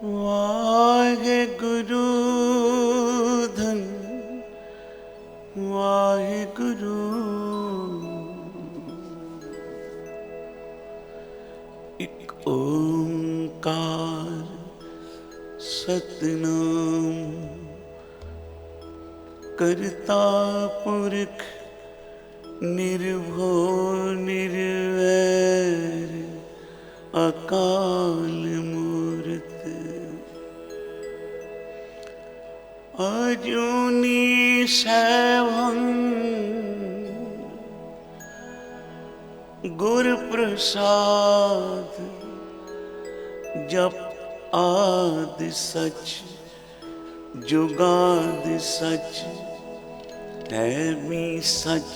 वाहेगुरु धन वाहेगुरु। एक ओंकार सतनाम करता पुरख निर्भय निर्वैर अकाल मूरत अजूनी सैभं गुर प्रसाद जप आद सच जुगाद सच है भी सच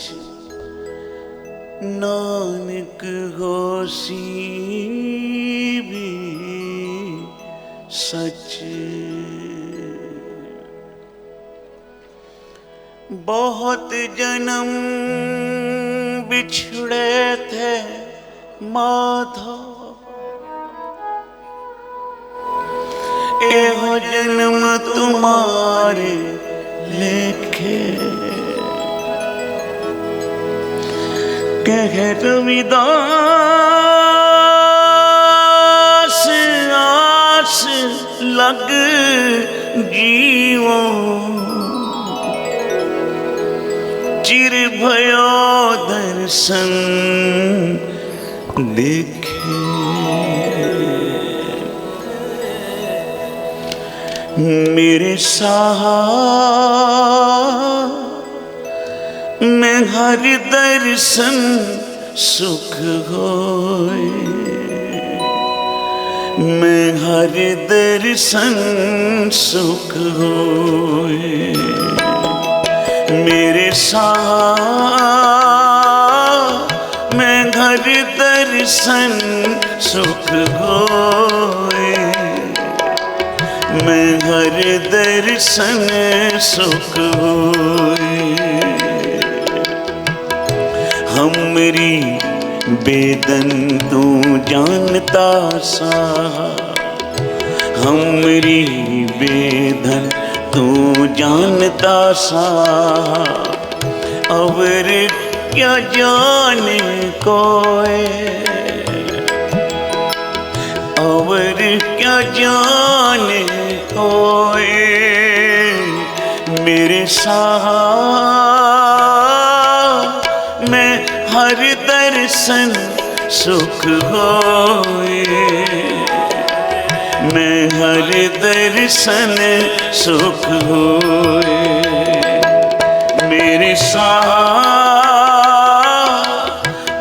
नानक होसी भी सच। बहुत जन्म बिछड़े थे माधव एहो जन्म तुम्हारे लेखे कह रविदास आस लग जीवो चिर भयो दर्शन देखे। मेरे साथ मैं हर दर्शन सुख होए मैं हर दर्शन सुख होए। मेरे साथ मैं हर दर्शन सुख होए मैं हर दर्शन सुख होए। हमरी बेदन तू जानता सा हमरी बेदन तू जानता सा और क्या जाने कोई और क्या जाने कोई। मेरे साथ मैं हर दर्शन सुख होए मैं हर दर्शन सुख होए। मेरे साथ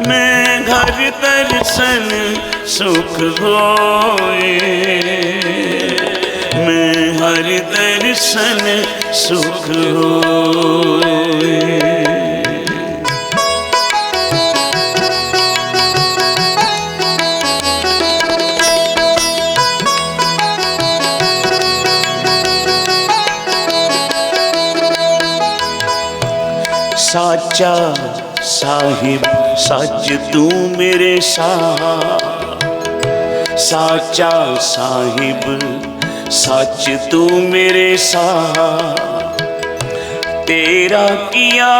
मैं हर दर्शन सुख होए मैं हर दर्शन सुख होए। साचा साहिब सच तू मेरे साथ साचा साहिब सच तू मेरे साथ तेरा किया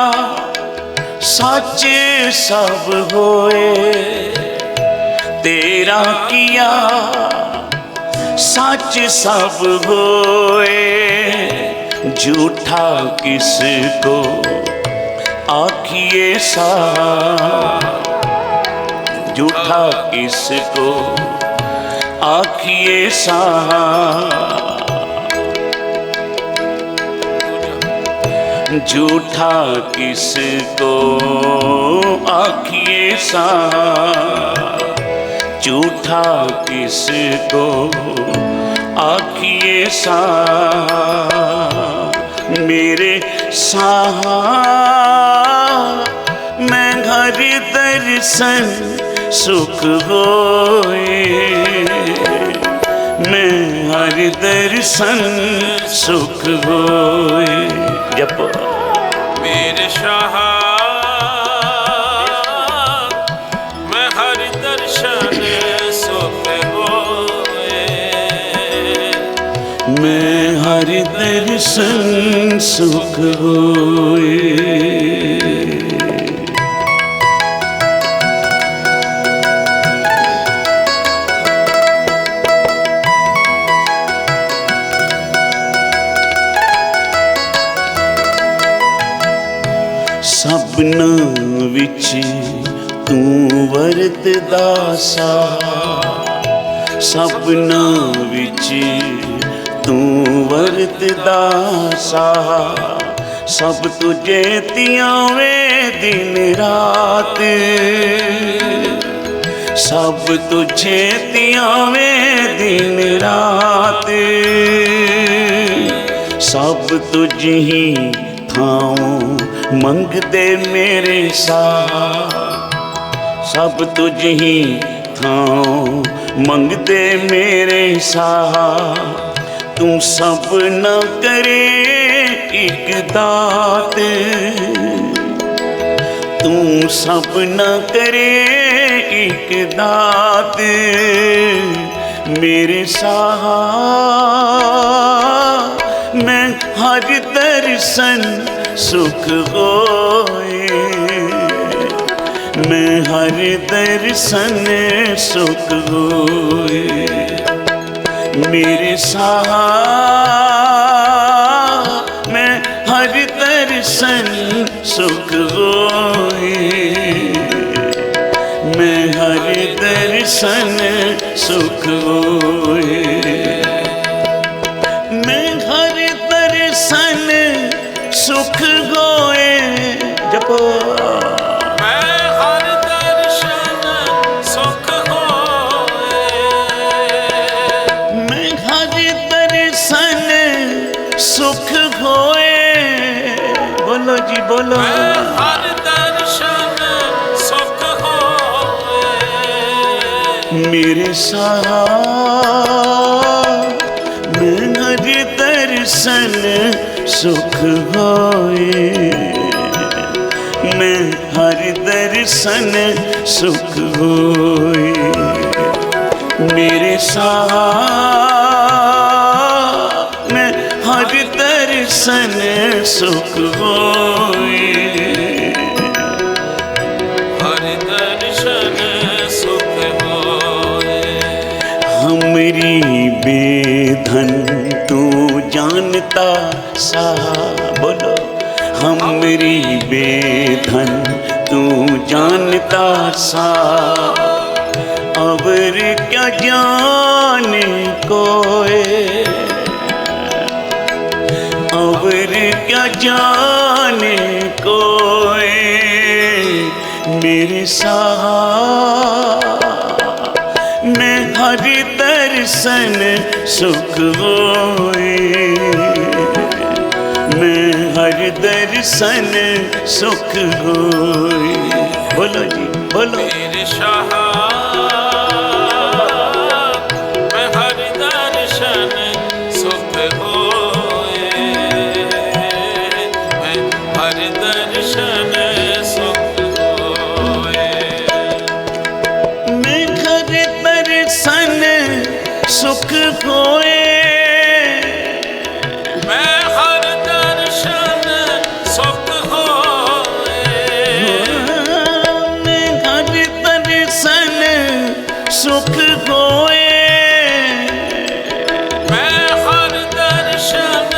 सच सब होए तेरा किया सच सब होए। झूठा किसको आखिए सा झूठा किसको आखिए सा झूठा किसको आखिए सा झूठा किसको आखिए सा। मेरे साथ मैं हर दर्शन सुख होए मैं हर दर्शन सुख होए। जप मेरे शाह मैं हर दर्शन सुख होए मैं हरि दर्शन सुख होए। सपना विच तू वरतदा सा, सपना विच तू वरतदा सा, सब तुझे तियावे दिन रात, सब तुझे तियावे दिन रात, सब तुझ ही थाओ मंगदे मेरे साथ, सब तुझ ही थाओ मंगदे मेरे साथ, तू सब न करे एक दात, तू सब न करे एक दात मेरे साथ, मैं हर दर्शन सुख होए, मैं हर दर्शन सुख होए मेरे साथ, मैं हर दर्शन सुख होए, मैं हर दर्शन सुख होए, मैं हर दर्शन सुख होए। जपो मैं हर दर्शन सुख होए, मैं हर दर्शन सुख होए। बोलो जी बोलो। मैं हर दर्शन सुख होए मेरे साथ, मैं हर दर्शन सुख होए, मैं हर दर्शन सुख होए मेरे साथ, मैं हर दर्शन सुख होए, हर दर्शन सुख होए। हमरी बेधन तू जानता सा, बोलो हमरी बेधन तू जानता सा, अवर क्या जाने कोई, अवर क्या जाने कोई मेरे साथ, मैं हर दर्शन सुख होए, मैं हर दर्शन सुख होए। बोलो जी बोलो। मेरे शाह मैं हर दर्शन सुख होए, मैं हर दर्शन सुख होए, मैं हर दर्शन सुख होए, मैं हर दर्शन सुख होए, मैं हर दर्शन सुख होए, मैं हर दर्शन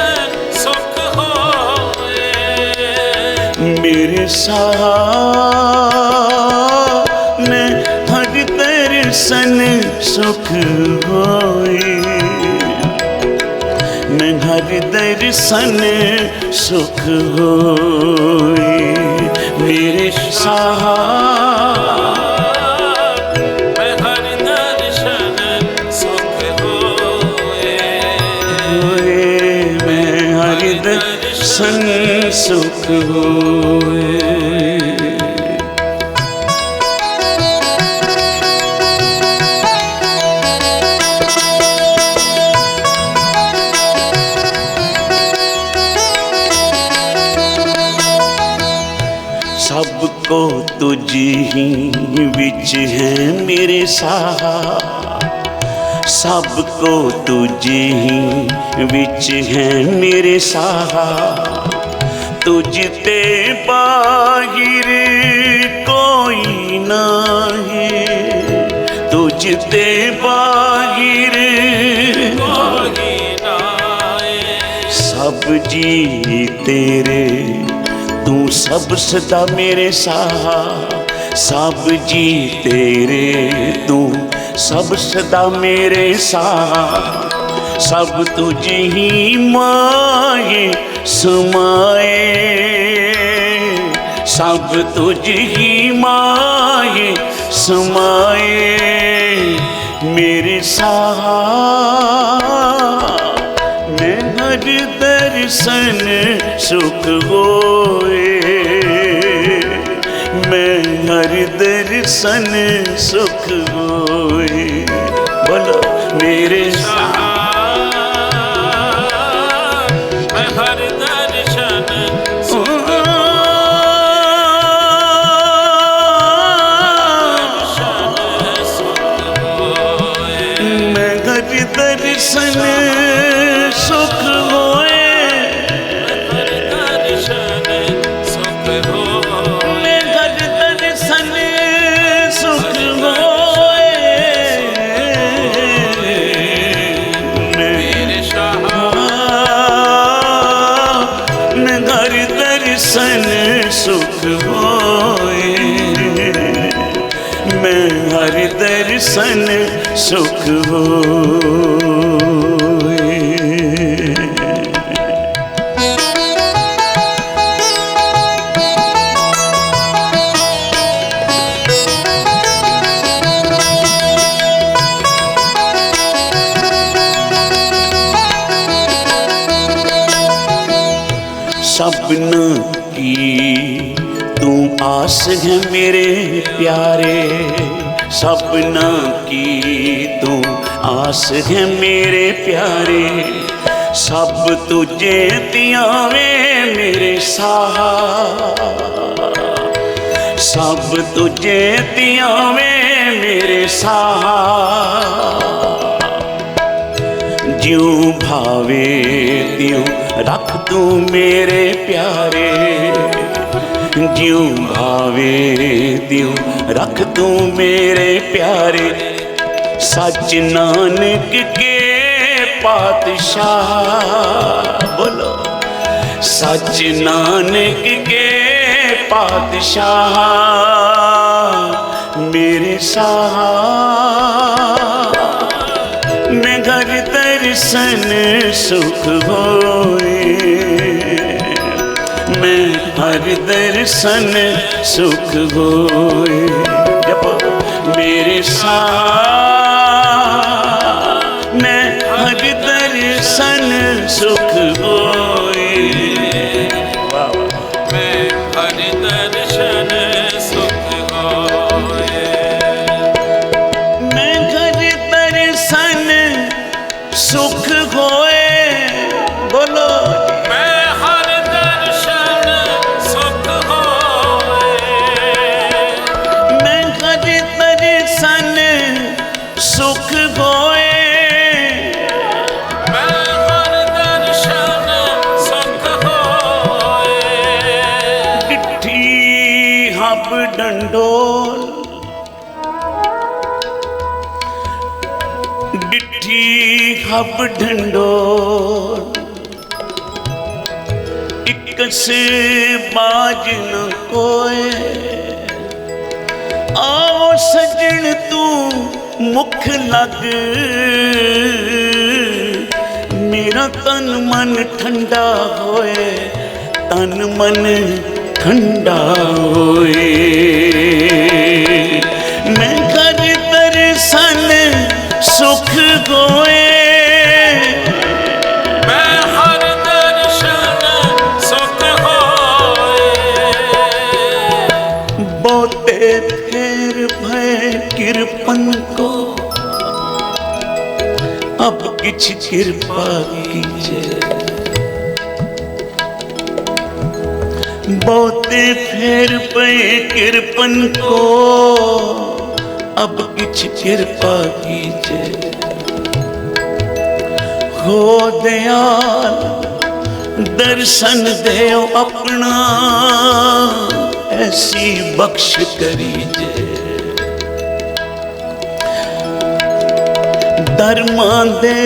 सुख होए, मेरे साथ, मैं हर दर्शन सुख होए, मैं हर दर्शन सुख होए मेरे साथ, मैं हर दर्शन सुख होए, मैं हर दर्शन सुख होए। सबको तुझ ही विच है मेरे साथ, सब को तुझ ही विच है मेरे साहा, तुझ ते बाहिर कोई नहीं, तुझ ते बाहिर कोई नाए। सब जी तेरे तू सब सदा मेरे साहा, सब जी तेरे तू सब सदा मेरे साहा, सब तुझ ही माए समाए, सब तुझ ही माए समाए मेरे साहा। मैं हर दर्शन सुख होए, मैं हर दर्शन सुख होए। बोलो मेरे साहा, मैं हर दर्शन सुख होए, मैं हर दर्शन सुख होए, हर दर्शन सुख होए। मैं हर दर्शन सुख होए, मेरे शाह मैं हर दर्शन सुख होए, मैं हर दर्शन सुख होए। सपना की तू आस है मेरे प्यारे, सपना की तू आस है मेरे प्यारे, सब तुझे दियावे मेरे साहा, सब तुझे दियावे मेरे साहा, ज्यों भावे त्यों रख तू मेरे प्यारे, ज्यों भावे त्यों रख तू मेरे प्यारे, सच नानक के पातशाह। बोलो सच नानक के पातशाह मेरे साहा। मैं घर दर्शन सुख होए, मैं हर दर्शन सुख होए। जपो मेरे साथ मैं हर दर्शन सुख होए। वाह वाह। मैं हर दर्शन सुख होए, मैं घर दर्शन सुख होए। बोलो मैं हर दर्शन सुख होए, मैं घर दर्शन सुख होए। मैं हर दर्शन सुख होए। डिठी हब डंडोल, डिठी हब डंडोल, एक से बाज न कोए। आओ सजन तू मुख लग, मेरा तन मन ठंडा होए, तन मन ठंडा होए। मैं घर दर्शन सुख होए, मैं हर दर्शन सुख होए। बोते फेर भय कृपन को, अब किछ कृपा कीजिए। बोते फेर भय कृपन को, अब किछ कृपा कीजिए। हो दयाल दर्शन देओ अपना, ऐसी बख्श करीजे। धर्मां दे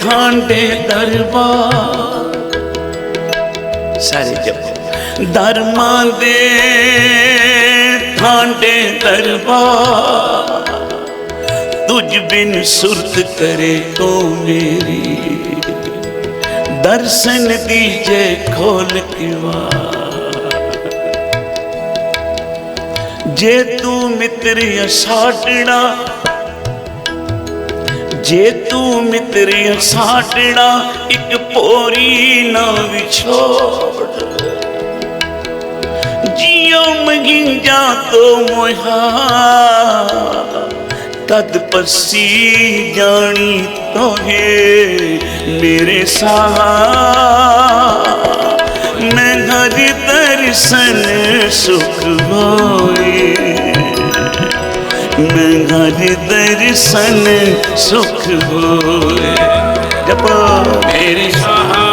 थांडे दरबार, सारे जपो। धर्मां दे थांडे दरबार, तुझ बिन सुरत करे को मेरी, दर्शन दीजे खोल के वार। जे तू मित्र साडड़ा, जे तू मित्र साडड़ा, एक पोरी ना विछोड़। जियो मंगिंजा तो मोहा, तद पसी जानी तो है मेरे साहा। मैं हर दर्शन सुख होए, मैं हर दर्शन सुख होए। जब मेरे साहा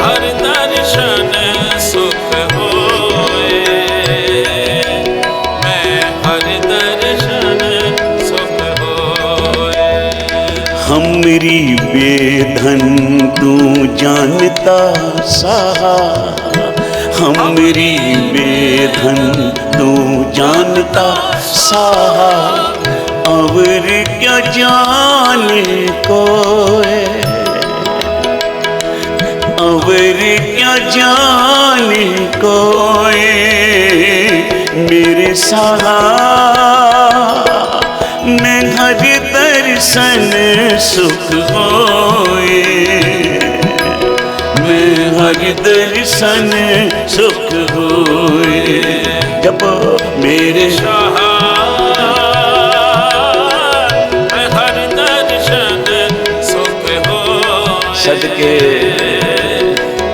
हर दर्शन सुख होए, मैं हर दर्शन सुख होए। हमरी बेधन तू जानता साहा, हमरी बेधन तू जानता साहा। और क्या जाने कोई, और क्या जाने कोई मेरे साहा। मैं हर दर्शन सुख होए, मैं हर दर्शन सुख होए। जब मेरे साहा मैं हर दर्शन सुख होए, सदके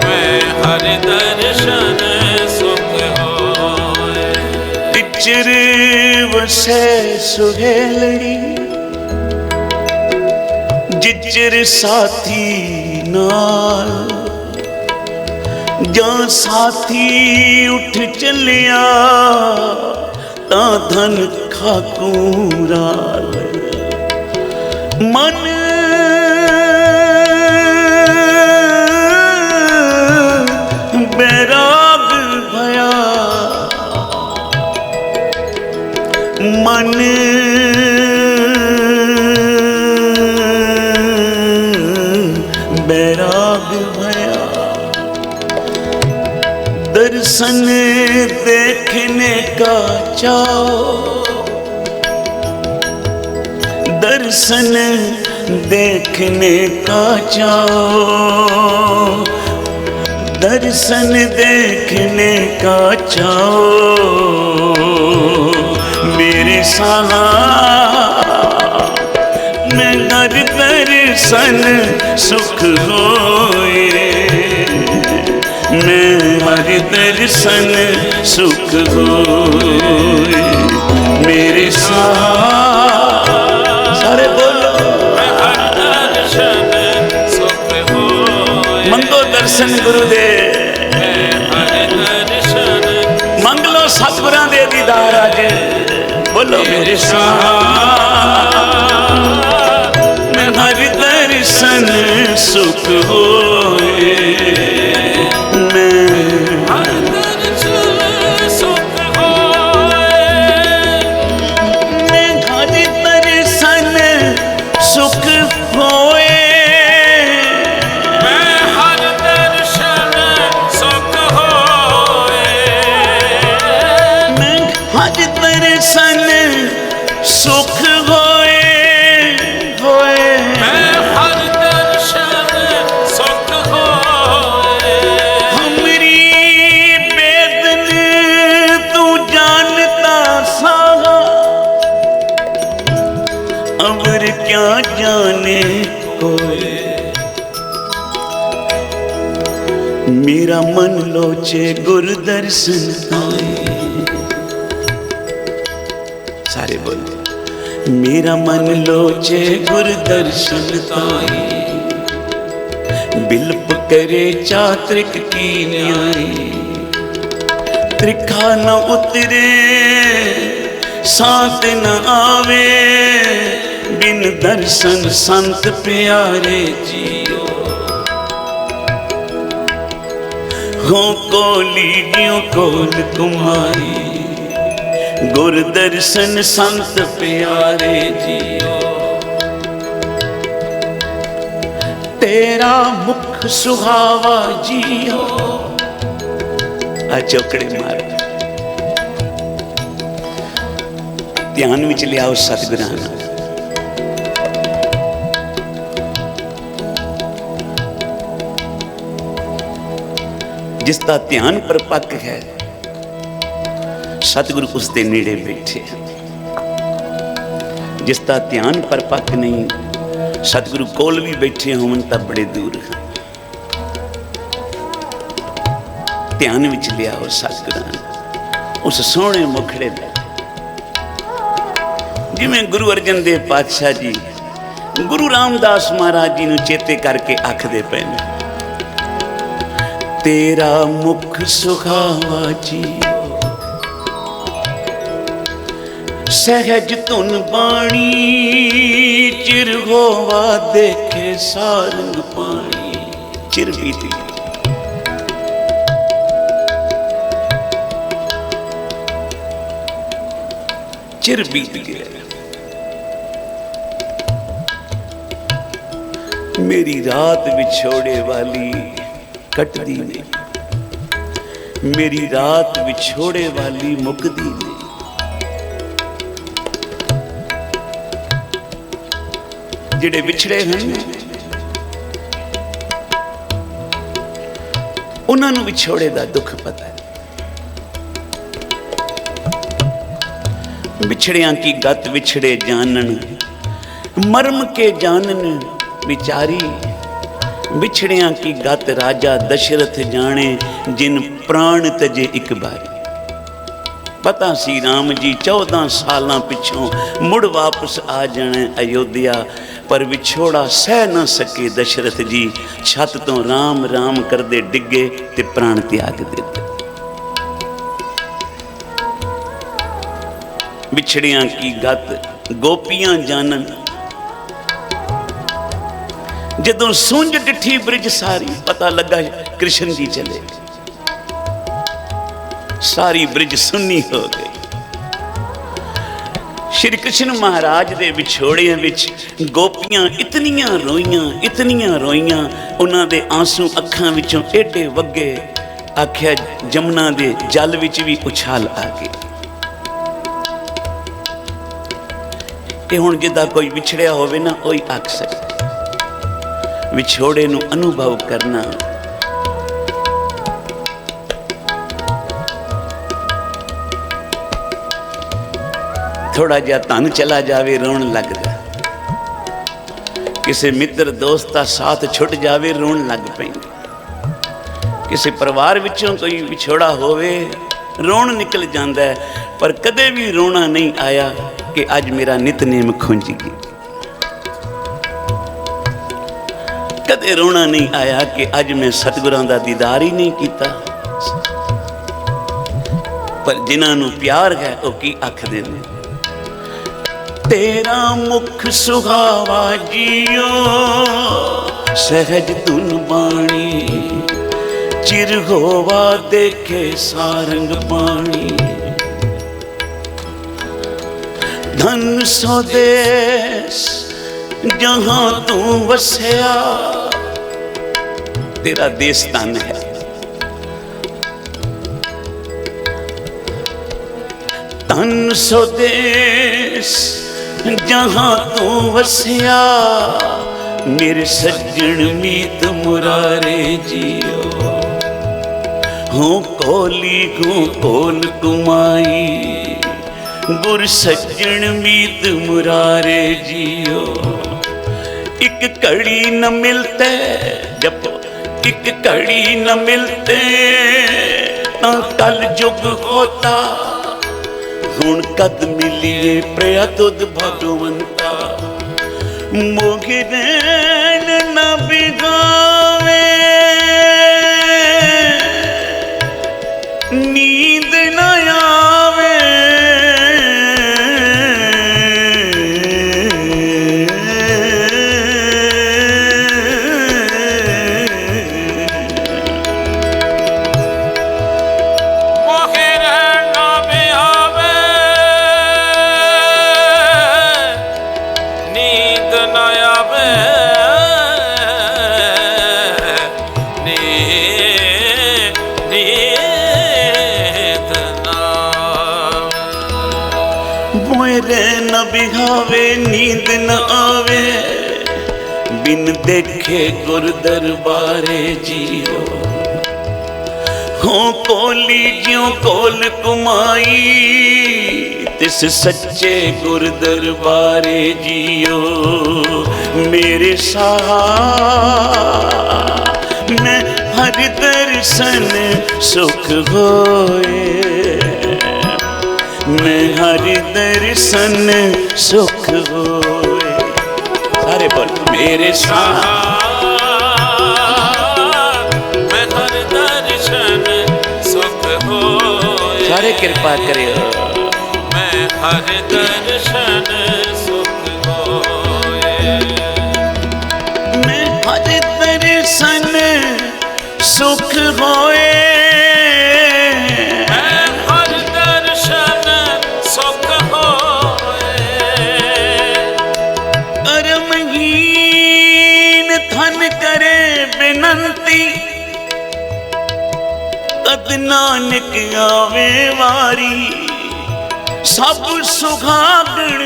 मैं हर दर्शन सुख होए। पिचर वसे सुहेलड़ी, जिचर साथी नाल। जा साथी उठ चलिया, ता धन खाकूराल। मन बैराग भया, मन बैराग भया। दर्शन देखने का चाओ, दर्शन देखने का चाओ, दर्शन देखने का चाओ मेरे साहा। मैं हर दर्शन सुख होए, मैं हर दर्शन सुख होए मेरे साहा। सारे बोलो मैं हर दर्शन सुख होए, मंगो दर्शन गुरुदेव, मैं हर दर्शन मंगलो सतगुरां दे दीदार आज। बोलो मेरे साहा। मैं हर दर्शन सुख होए, मैं हर दर्शन सुख होए, मैं हर दर्शन सुख होए, मैं हर दर्शन सुख होए, मैं हर दर्शन सुख होए होए। मैं हर दर्शन सुख होए। हमरी बेदन तू जानता साहा, अवर क्या जाने कोई। मेरा मन लोचे गुरु दर्शन आए। सारे बोलो मेरा मन लोचे गुर दर्शन ताई, बिल्प करे चात्रिक की न्याई। त्रिखा न उतरे सांत न आवे, बिन दर्शन संत प्यारे जियो। हो कोली ज्यों कोल कुमारी, गुर दर्शन संत प्यारे जियो। तेरा मुख सुहावा जियो। आ चौकड़े मारो, ध्यान विच लियाओ सतगुरां नूं। जिसका ध्यान परपक्क है, सतगुरु उसके नेड़े बैठे। जिसका ध्यान परपक्क नहीं, सतगुरु कोल भी बैठे होवन तां बड़े दूर हैं। ध्यान विच लियाओ सतगुरां उस सोहणे मुखड़े दा। जिवें गुरु अर्जन देव पातशाह जी गुरु रामदास महाराज जी नूं चेते करके आखदे पे ने, तेरा मुख सुहावा जियो। सहज धुन बाणी, चिर होवा देखे सारंग पाणी। चिर बीत गया, चिर बीत गया। मेरी रात विछोड़े वाली कटदी नहीं, मेरी रात विछोड़े वाली मुकदी नहीं। जिहड़े विछड़े हैं उन्हां नूं विछोड़े दा दुख पता है। बिछड़ियां की गत विछड़े जानन, मर्म के जानन विचारी। बिछड़ियां की गत राजा दशरथ जाने, जिन प्राण तजे एक बारी। पता सी राम जी 14 साल पिछों मुड़ वापस आ जाने अयोध्या, पर विछोड़ा सह न सके दशरथ जी। छत तो राम राम करदे डिगे ते प्राण त्याग दिते। बिछड़ियां की गत गोपियां जानन, जदों सूंझ डिठी ब्रिज सारी, पता लगा कृष्ण जी चले। सारी ब्रिज सुन्नी हो गई। श्री कृष्ण महाराज दे विछोड़ियां विच गोपियां इतनियां रोईयां, उन्हां दे आंसू अखां विचों एडे वगे, आख्या जमुना दे जल विच भी उछाल आ गए। ये हुण जिद्दां कोई विछड़िया होवे ना, ओही आख सकदा। विछोड़े नूं अनुभव करना, थोड़ा जिहा धन चला जावे रोण लगदा, किसी मित्र दोस्त का साथ छुट जावे रोण लग पैंदी, किसी परिवार विचों कोई विछोड़ा होवे रोण निकल जाता है। पर कदे भी रोना नहीं आया कि अज मेरा नितनेम खुंज गया। कदे रोना नहीं आया कि अज मैं सतगुरां दा दीदार ही नहीं किया। पर जिन्हां नूं प्यार है वो की आखदे ने, तेरा मुख सुहावा जियो, सहज धुन बाणी। चिर होवा देखे सारंग पाणी। धन स्वदेश जहां तू वसया, तेरा देश धन है। धन स्वदेश जहां तू वसया, मेरे सज्जन मीत मुरारे जियो। हो कोली को कोल कुमाई, गुर सज्जन मीत मुरारे जियो। एक घड़ी न मिलते, जब एक घड़ी न मिलते ना कल जुग होता। हुण कद मिलिए प्रिया तुद भगवंता, मोहि नैन न बिगावे, नींद न आवे, न बिहावे नींद न आवे, बिन देखे गुर दरबारे जियो, हो कोली ज्यों कोल कुमाई, तिस सच्चे गुर दरबारे जियो। मेरे साहा मैं हर दर्शन सुख होए, मैं हर दर्शन सुख होए। सारे बोल मेरे साथ, मैं हर दर्शन सुख होए। सारे कृपा करियो, मैं हर दर्शन सुख होए। मैं हर दर्शन सुख होए, तद नानक आवे वारी, सब सुहागण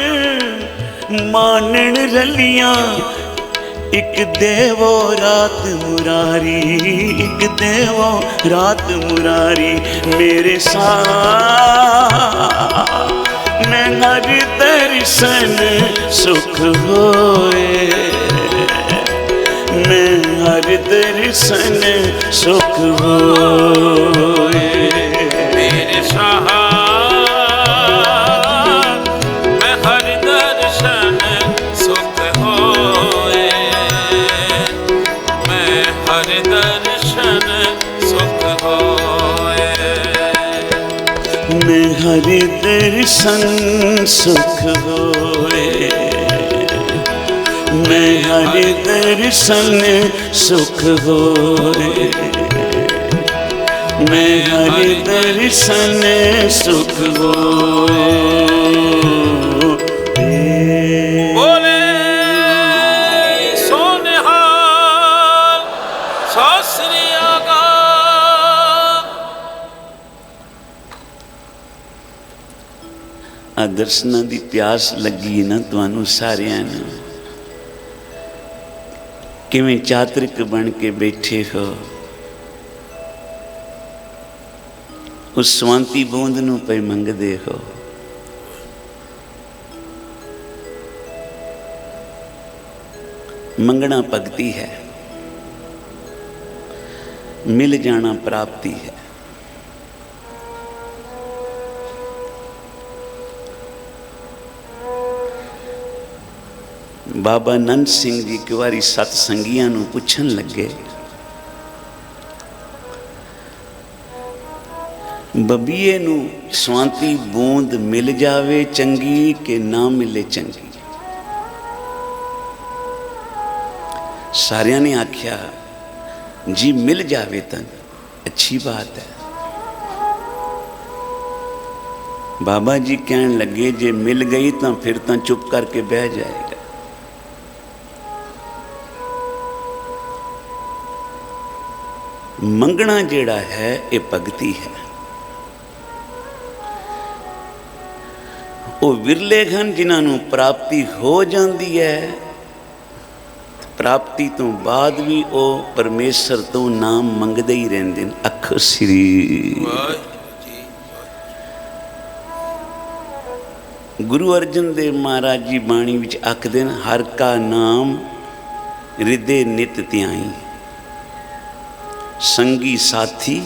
मानन रलियां, एक देवो रात मुरारी, एक देवो रात मुरारी। मेरे साथ मैं हर दर्शन सुख होए, मैं हर दर्शन सुख होए। मेरे साथ मैं हर दर्शन सुख होए, मैं हर दर्शन सुख होए। मैं हर दर्शन सुख होए, मैं हर दर्शन सुख होए, मैं हर दर्शन सुख होए। बोले सोनिहाल सत श्री अकाल। आ दर्शनां दी प्यास लगी ना तुहानू सारियां नूं, किवें चातरिक बन के बैठे हो, उस स्वांति बूंद नूं पे मंगदे हो। मंगना भगती है, मिल जाना प्राप्ति है। बाबा नंद सिंह जी एक बारी सतसंगियां नूं पुछन लगे, बबीए नूं स्वांति बूंद मिल जावे चंगी कि ना मिले चंगी। सारियां ने आख्या जी मिल जावे तो अच्छी बात है। बाबा जी कहन लगे जे मिल गई तो फिर तो चुप करके बह जाएगा। मंगना जेड़ा है ये भगती है। वो विरले हन जिन्होंने प्राप्ति हो जाती है, प्राप्ति तो बाद भी वो परमेश्वर तो नाम मंगते ही रहते हैं। आखो श्री गुरु अर्जन देव महाराज जी बाणी विच आखदे न, हर का नाम हृदय नित ध्याई, संगी साथी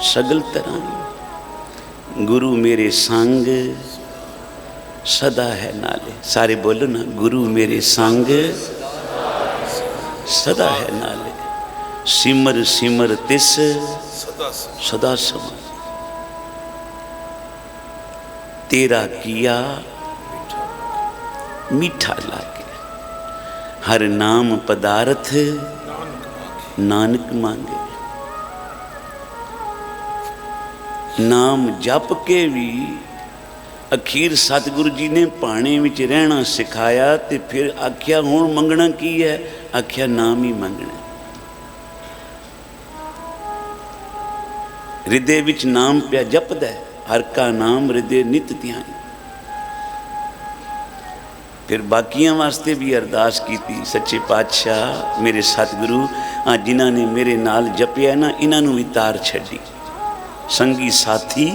सगल तराई। गुरु मेरे संग सदा है नाले। सारे बोलो ना, गुरु मेरे संग सदा है नाले। सिमर सिमर तिस सदा समाल। तेरा किया मीठा लागे, हर नाम पदार्थ नानक मांगे। नाम जप के भी अखीर सतगुरु जी ने पाने विच रहना सिखाया, तो फिर आख्या हुण मंगना की है? आख्या नाम ही मंगना। हृदय विच नाम पिया जपदा है, हर का नाम हृदय नित ध्यान। फिर बाकियां वास्ते भी अरदास की थी, सच्चे पातशाह मेरे सतगुरु जिन्हां ने मेरे नाल जपिया ना, इन्हां भी तार छड्डी। संगी साथी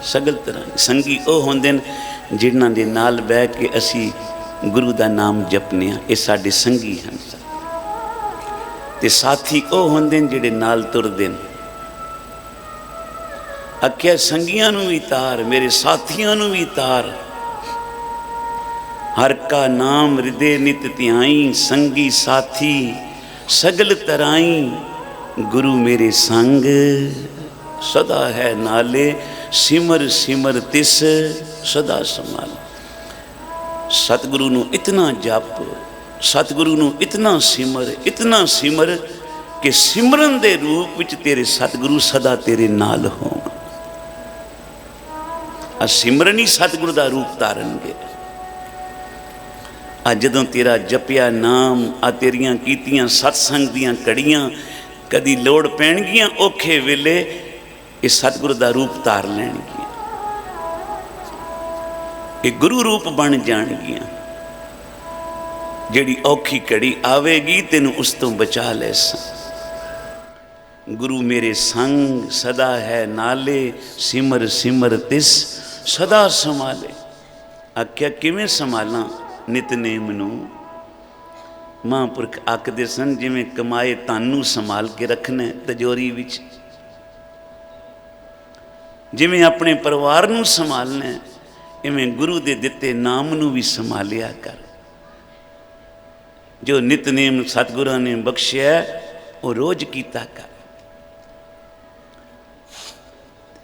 सगल तरह। संगी वो होंदे जिन्हां दे नाल बह के असी गुरु दा नाम जपने, ये साडे संगी हैं। ते साथी वो होंदे जिहड़े नाल तुरदे। आख्या संगियां नूं भी तार, मेरे साथियां नूं भी तार। हर का नाम हृदय नित ध्याई, संगी साथी सगल तराई। गुरु मेरे संग सदा है नाले, सिमर सिमर तिस सदा समाल। सतगुरु नूं इतना जप, सतगुरु नूं इतना सिमर कि सिमरन दे रूप विच तेरे सतगुरु सदा तेरे नाल होण। आ सिमरन ही सतगुरु दा रूप धारनगे। आ जदों तेरा जपिया नाम, आ तेरियां कीतियां सत्संग दियां कड़ियां कदी लोड़ पैणगियां औखे वेले, ये सतगुरु दा रूप धार लैणगियां, ये गुरु रूप बन जाणगियां। जिहड़ी औखी घड़ी आवेगी तैनूं उस तों बचा लै। गुरु मेरे संग सदा है नाले, सिमर सिमर तिस सदा संभाले। आख्या किवें संभालां नितनेम नूं? महापुरख आखदे सन जिवें कमाए धन नूं संभाल के रखना तिजोरी विच, जिवें अपने परिवार नूं संभालना, इवें गुरु दे दिते नाम नूं भी संभालिया कर। जो नितनेम सतगुरां ने बख्शिया वो रोज कीता कर।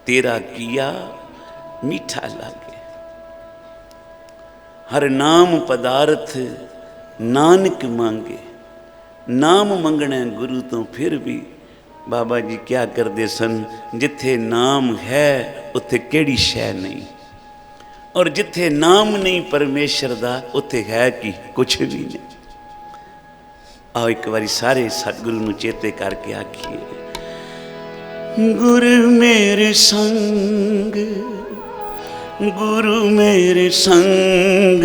तेरा किया मीठा लागे, हर नाम पदार्थ नानक मांगे। नाम मंगना गुरु तो फिर भी बाबा जी क्या करते सन, जिथे नाम है उत्थे केड़ी शै नहीं, और जिथे नाम नहीं परमेश्वर दा उत्थे है कि कुछ भी नहीं। आओ एक बारी सारे सतगुरु नूं चेते करके आखिए, गुरु मेरे संग, गुरु मेरे संग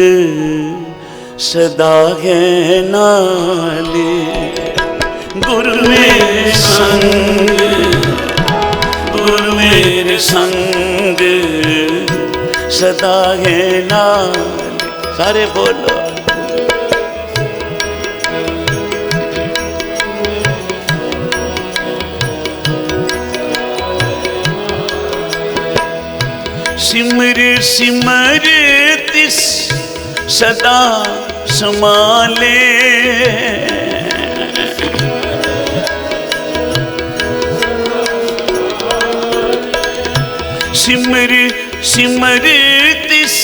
सदा है नाले। गुरु मेरे संग, गुरु मेरे संग सदा है नाले। सारे बोलो, सिमर सिमर तिस सदा समाले। सिमर सिमर तिस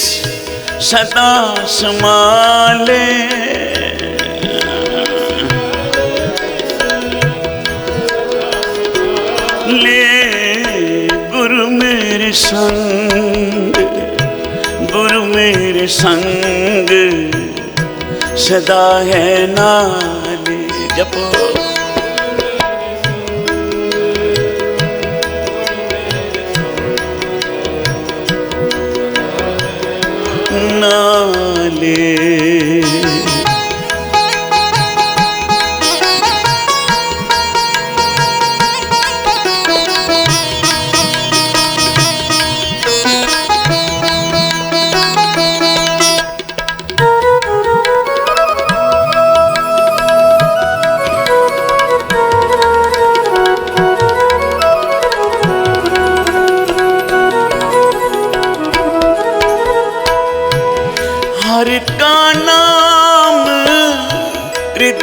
सदा समाले। ले गुरु मेरे संग, गुरु मेरे संग सदा है नाले। जपो नाले।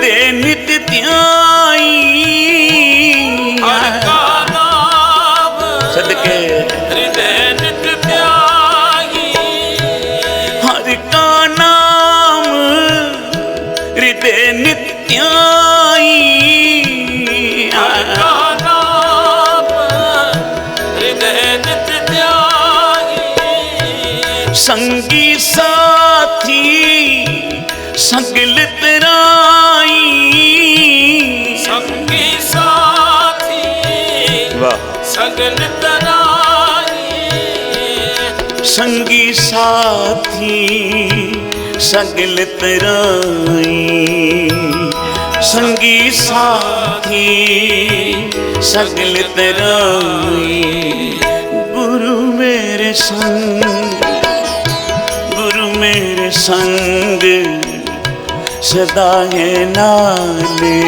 हृदय नित ध्याई हर का नाम सदके हृदय नित ध्याई हर का नाम हृदय नित ध्याई हर का नाम हृदय नित ध्याई संगी साथी सगल तराई संगी साथी वाह सगल तराई संगी साथी सगल तराई संगी साथी सगल तराई गुरु मेरे संग गुरु मेरे संग सदा है नाले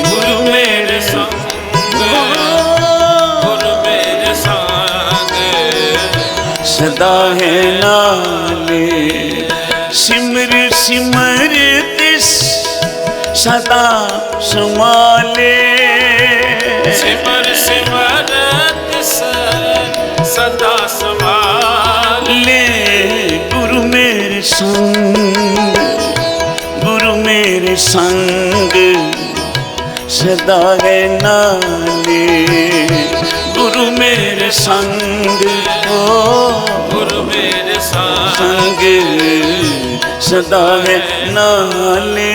गुरु मेरे संग गुरु मेरे संग सदा है नाले सिमर सिमर तिस सदा संभाले सिमर सिमर तिस सदा संभाले गुरु मेरे संग गुरु मेरे संग सदा है नाले गुरु मेरे संग ओ गुरु मेरे संग संग सदा है नाले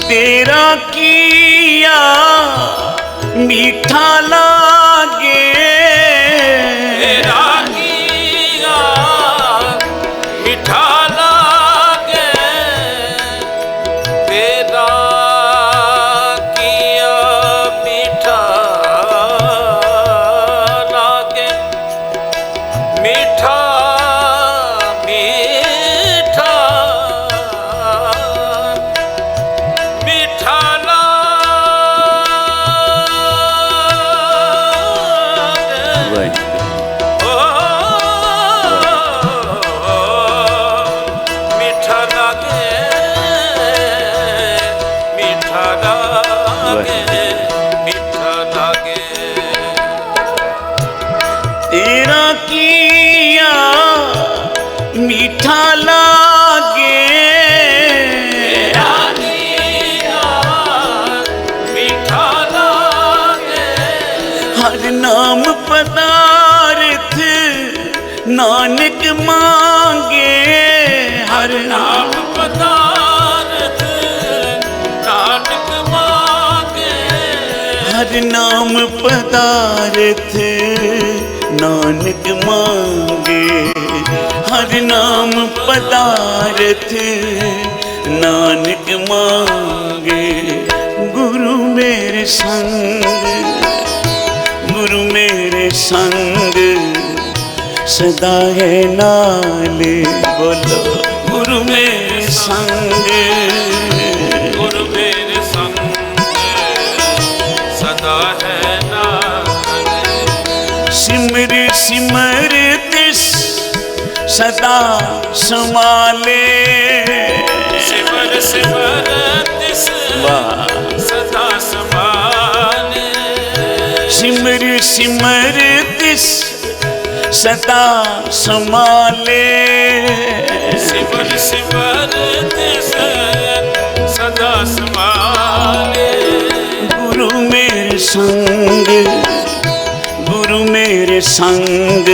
तेरा किया मीठा लागे तेरा किया मीठा लागे तेरा किया मीठा लागे मीठा मीठा मीठा लागे मीठा लागे मीठा लागे मीठा लागे तेरा किया मीठा लागे तेरा किया मीठा लागे हर नाम पदार्थ नानक मांगे हर नाम पदार्थ नानक मांगे हर नाम पदार्थ नानक मांगे हर नाम पदार्थ नानक मांगे गुरु मेरे संग गुरु मेरे संग सदा है नाले बोलो गुरु मेरे संग गुरु मेरे संग सदा है नाले सिमर सिमर तिस सदा संभाले सिमर सिमर तिस वाह सदा संभाले सिमर सिमर तिस सदा संभाले सिमर सिमर तिस सदा संभाले गुरु मेरे संग गुरु मेरे संग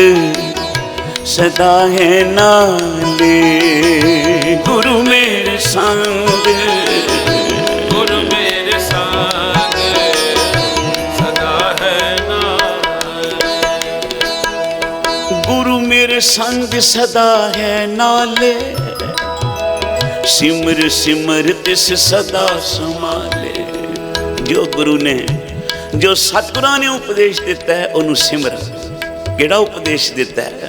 सदा है नाले गुरु मेरे संग गुरु मेरे संग सदा है नाले गुरु मेरे संग सदा है नाले सिमर सिमर तिस सदा संभाले जो गुरु ने जो सतगुरां ने उपदेश दिता है उन्होंने सिमर। केड़ा उपदेश दिता है?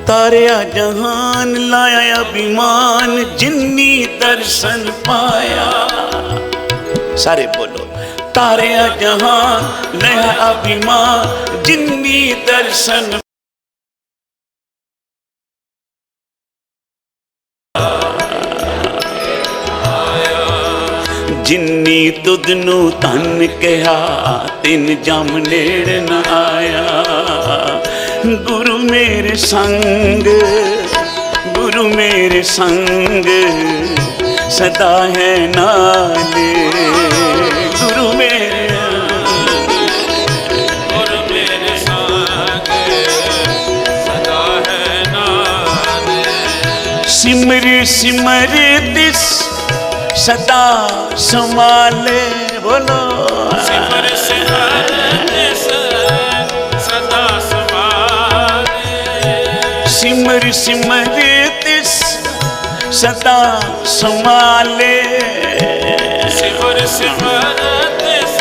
तारिया जहान लाया अभिमान जिन्नी दर्शन पाया। सारे बोलो, तारिया जहान लाया अभिमान जिन्नी दर्शन जिन्नी तुद नू धन कहा तिन जम नेड़ न आया। गुरु मेरे संग, गुरु मेरे संग सदा है नाले। गुरु मेरे संग सदा है नाले। सिमर सिमर दिस सदा संभाले। बोलो, सिमर सिमर दिस सदा संभाले। सिमर सिमर दिस सदा संभाले। सिमर सिमर दिस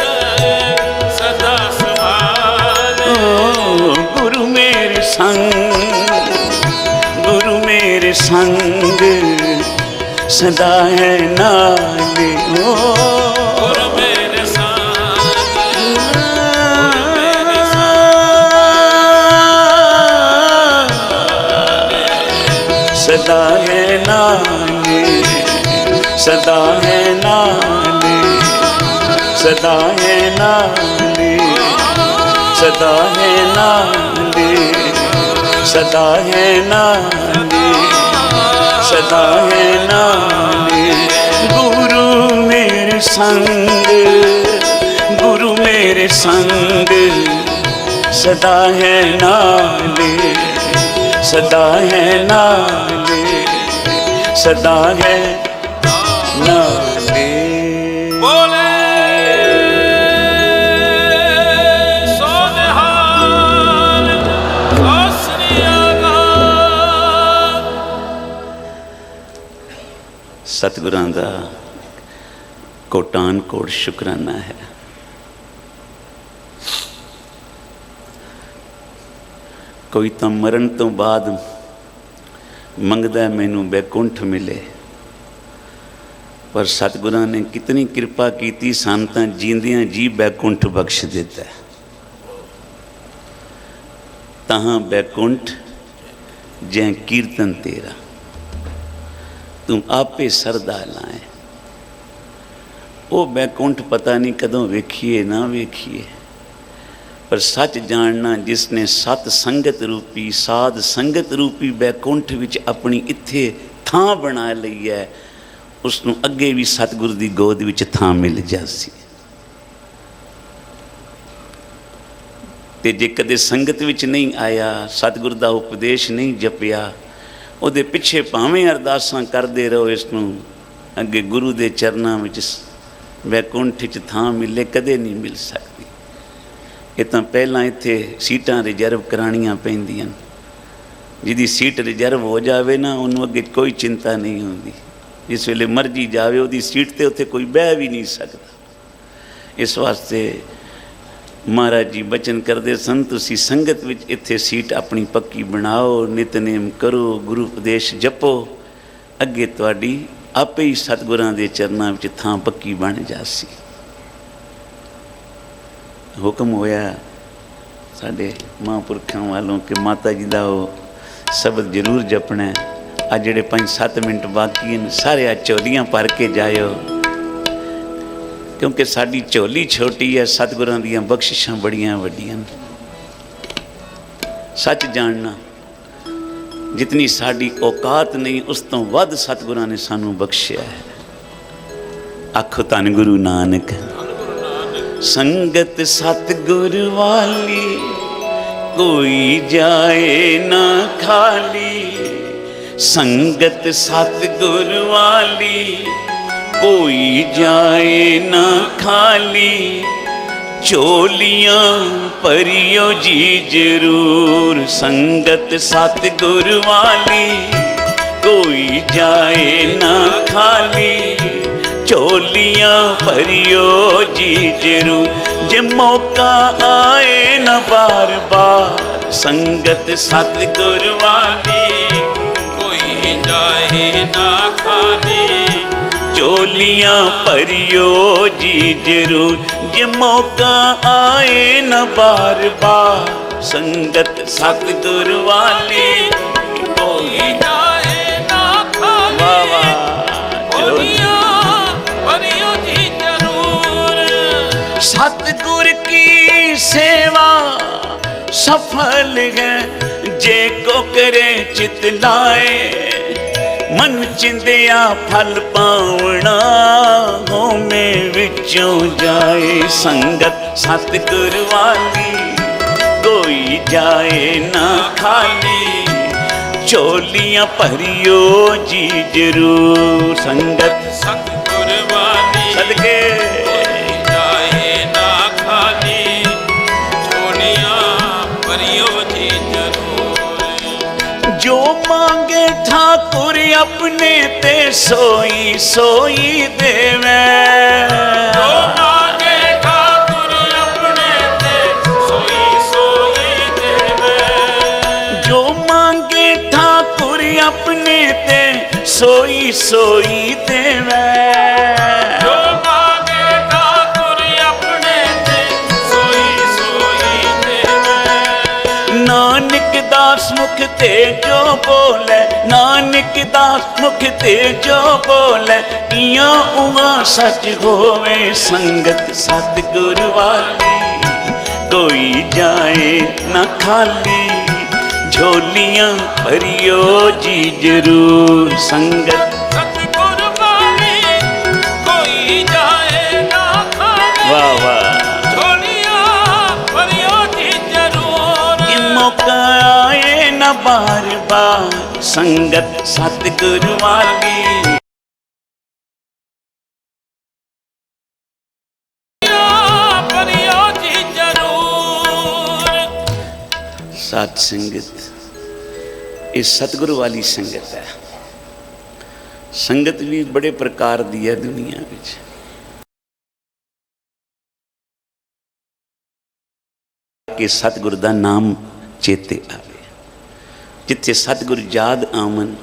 सदा संभाले। गुरु मेरे संग, गुरु मेरे संग सदा है नाले। ओ गुरु मेरे संग, सदा है नाले, सदा है नाले, सदा है नाले, सदा है नाले, सदा है नाले, सदा है नाले। गुरु मेरे संग, गुरु मेरे संग सदा है नाले, सदा है नाले, सदा है नाले। बोले सोनिहाल असनियागा। सतगुरां दा कोटान कोट शुकराना है। कोई तो मरण तो बाद मंगदा मैनू बैकुंठ मिले, पर सतगुरां ने कितनी कृपा की सान तां जींदियां जी बैकुंठ बख्श दिता। तहां बैकुंठ जै कीर्तन तेरा तू आपे सरदा लाए। वो बैकुंठ पता नहीं कदों वेखिए ना वेखिए, पर सच जानना जिसने सत संगत रूपी साध संगत रूपी बैकुंठ विच अपनी इत्थे थां बना लई है, उसनों अगे भी सतगुरु की गोद विच थां मिल जासी। ते जे कदे संगत विच नहीं आया, सतगुरु का उपदेश नहीं जपिया, ਉਹਦੇ ਪਿੱਛੇ ਭਾਵੇਂ ਅਰਦਾਸਾਂ ਕਰਦੇ ਰਹੋ, ਇਸ ਨੂੰ ਅੱਗੇ ਗੁਰੂ ਦੇ ਚਰਨਾਂ ਵਿੱਚ ਵੈਕੁੰਠ 'ਚ ਥਾਂ ਮਿਲੇ ਕਦੇ ਨਹੀਂ ਮਿਲ ਸਕਦੀ। ਇਹ ਤਾਂ ਪਹਿਲਾਂ ਇੱਥੇ ਸੀਟਾਂ ਰਿਜ਼ਰਵ ਕਰਾਉਣੀਆਂ ਪੈਂਦੀਆਂ। ਜਿਹਦੀ ਸੀਟ ਰਿਜ਼ਰਵ ਹੋ ਜਾਵੇ ਨਾ, ਉਹਨੂੰ ਅੱਗੇ ਕੋਈ ਚਿੰਤਾ ਨਹੀਂ ਹੁੰਦੀ। ਜਿਸ ਵੇਲੇ ਮਰਜ਼ੀ ਜਾਵੇ ਉਹਦੀ ਸੀਟ 'ਤੇ ਉੱਥੇ ਕੋਈ ਬਹਿ ਵੀ ਨਹੀਂ ਸਕਦਾ। ਇਸ ਵਾਸਤੇ महाराज जी बचन करते सन, तुसी संगत विच इत्थे सीट अपनी पक्की बनाओ, नितनेम करो, गुरु उपदेश जपो, अगे तुहाडी आपे ही सतगुरां दे चरनां विच थां पक्की बन जासी। हुक्म होया साडे महापुरखां वालों कि माता जी दा शब्द जरूर जपना है। आ जिहड़े 5-7 मिनट बाकी हैं सारे आ झोलियां भर के जाओ, क्योंकि साड़ी झोली छोटी है, सतगुरां दीयां बख्शिशां बड़ियां वड्डियां। सच जानना जितनी साड़ी औकात नहीं, उस तो वध सतगुरां ने सानू बख्शिया है। आखो धन गुरु नानक। संगत सतगुरु वाली कोई जाए ना खाली, संगत सतगुरु वाली कोई जाए ना खाली, चोलियां परियो जी जरूर। संगत सतगुरु वाली कोई जाए ना खाली, ਝੋਲੀਆਂ ਭਰਿਓ ਜੀ ਜਰੂ ਜੇ ਮੌਕਾ ਆਏ ਨਾ ਬਾਰ ਬਾਰ ਸੰਗਤ ਸਤਿਗੁਰ ਵਾਲੀ कोई जाए ना खाली ਝੋਲੀਆਂ ਭਰਿਓ ਜੀ ਜਰੂ ਜੇ ਮੌਕਾ ਆਏ ਨਾ ਬਾਰ ਬਾਰ ਸੰਗਤ ਸਤਿਗੁਰ ਵਾਲੀ कोई जाए ना खाली ਵਾਹ ਵਾਹ बोलिया बनियो जी जरूर सतगुर की सेवा सफल है जे को करे चित लाए मन चिंदिया फल पावना होमे विचों जाए संगत सतगुर वाली कोई जाए ना खाली ਝੋਲੀਆਂ ਭਰਿਓ ਜੀ ਜਰੂਰ ਸੰਗਤ सतगुर वाली ਸਦਕੇ कोई जाए ना खाली झोलियां भरियो जी जरूर जो मांगे ठाकुर अपने ते सोई सोई देवे जो मांगे ठाकुर अपने ते सोई सोई देवे जो मांगे ठाकुर अपने ते सोई सोई देवे जो मांगे ठाकुर अपने ते सोई सोई देवे नानक दास मुख ते जो बोले नानक दास मुख ते जो बोले इया उवा सच होवे संगत सतगुर वाली कोई जाए ना खाली झोलियां भरियो जी जरूर संगत सतगुर वाली कोई जाए ना खाली वाह वाह झोलियां भरियो जी जरूर कि मौका आए न बार बार संगत सतगुर वाली भरियो जी जरूर साध संगत ਇਹ ਸਤਿਗੁਰੂ ਵਾਲੀ ਸੰਗਤ ਹੈ ਸੰਗਤ ਵੀ ਬੜੇ ਪ੍ਰਕਾਰ ਦੀ ਹੈ ਦੁਨੀਆ ਵਿੱਚ ਕਿ ਸਤਿਗੁਰ ਦਾ ਨਾਮ ਚੇਤੇ ਆਵੇ ਜਿੱਥੇ ਸਤਿਗੁਰ ਯਾਦ ਆਵਨ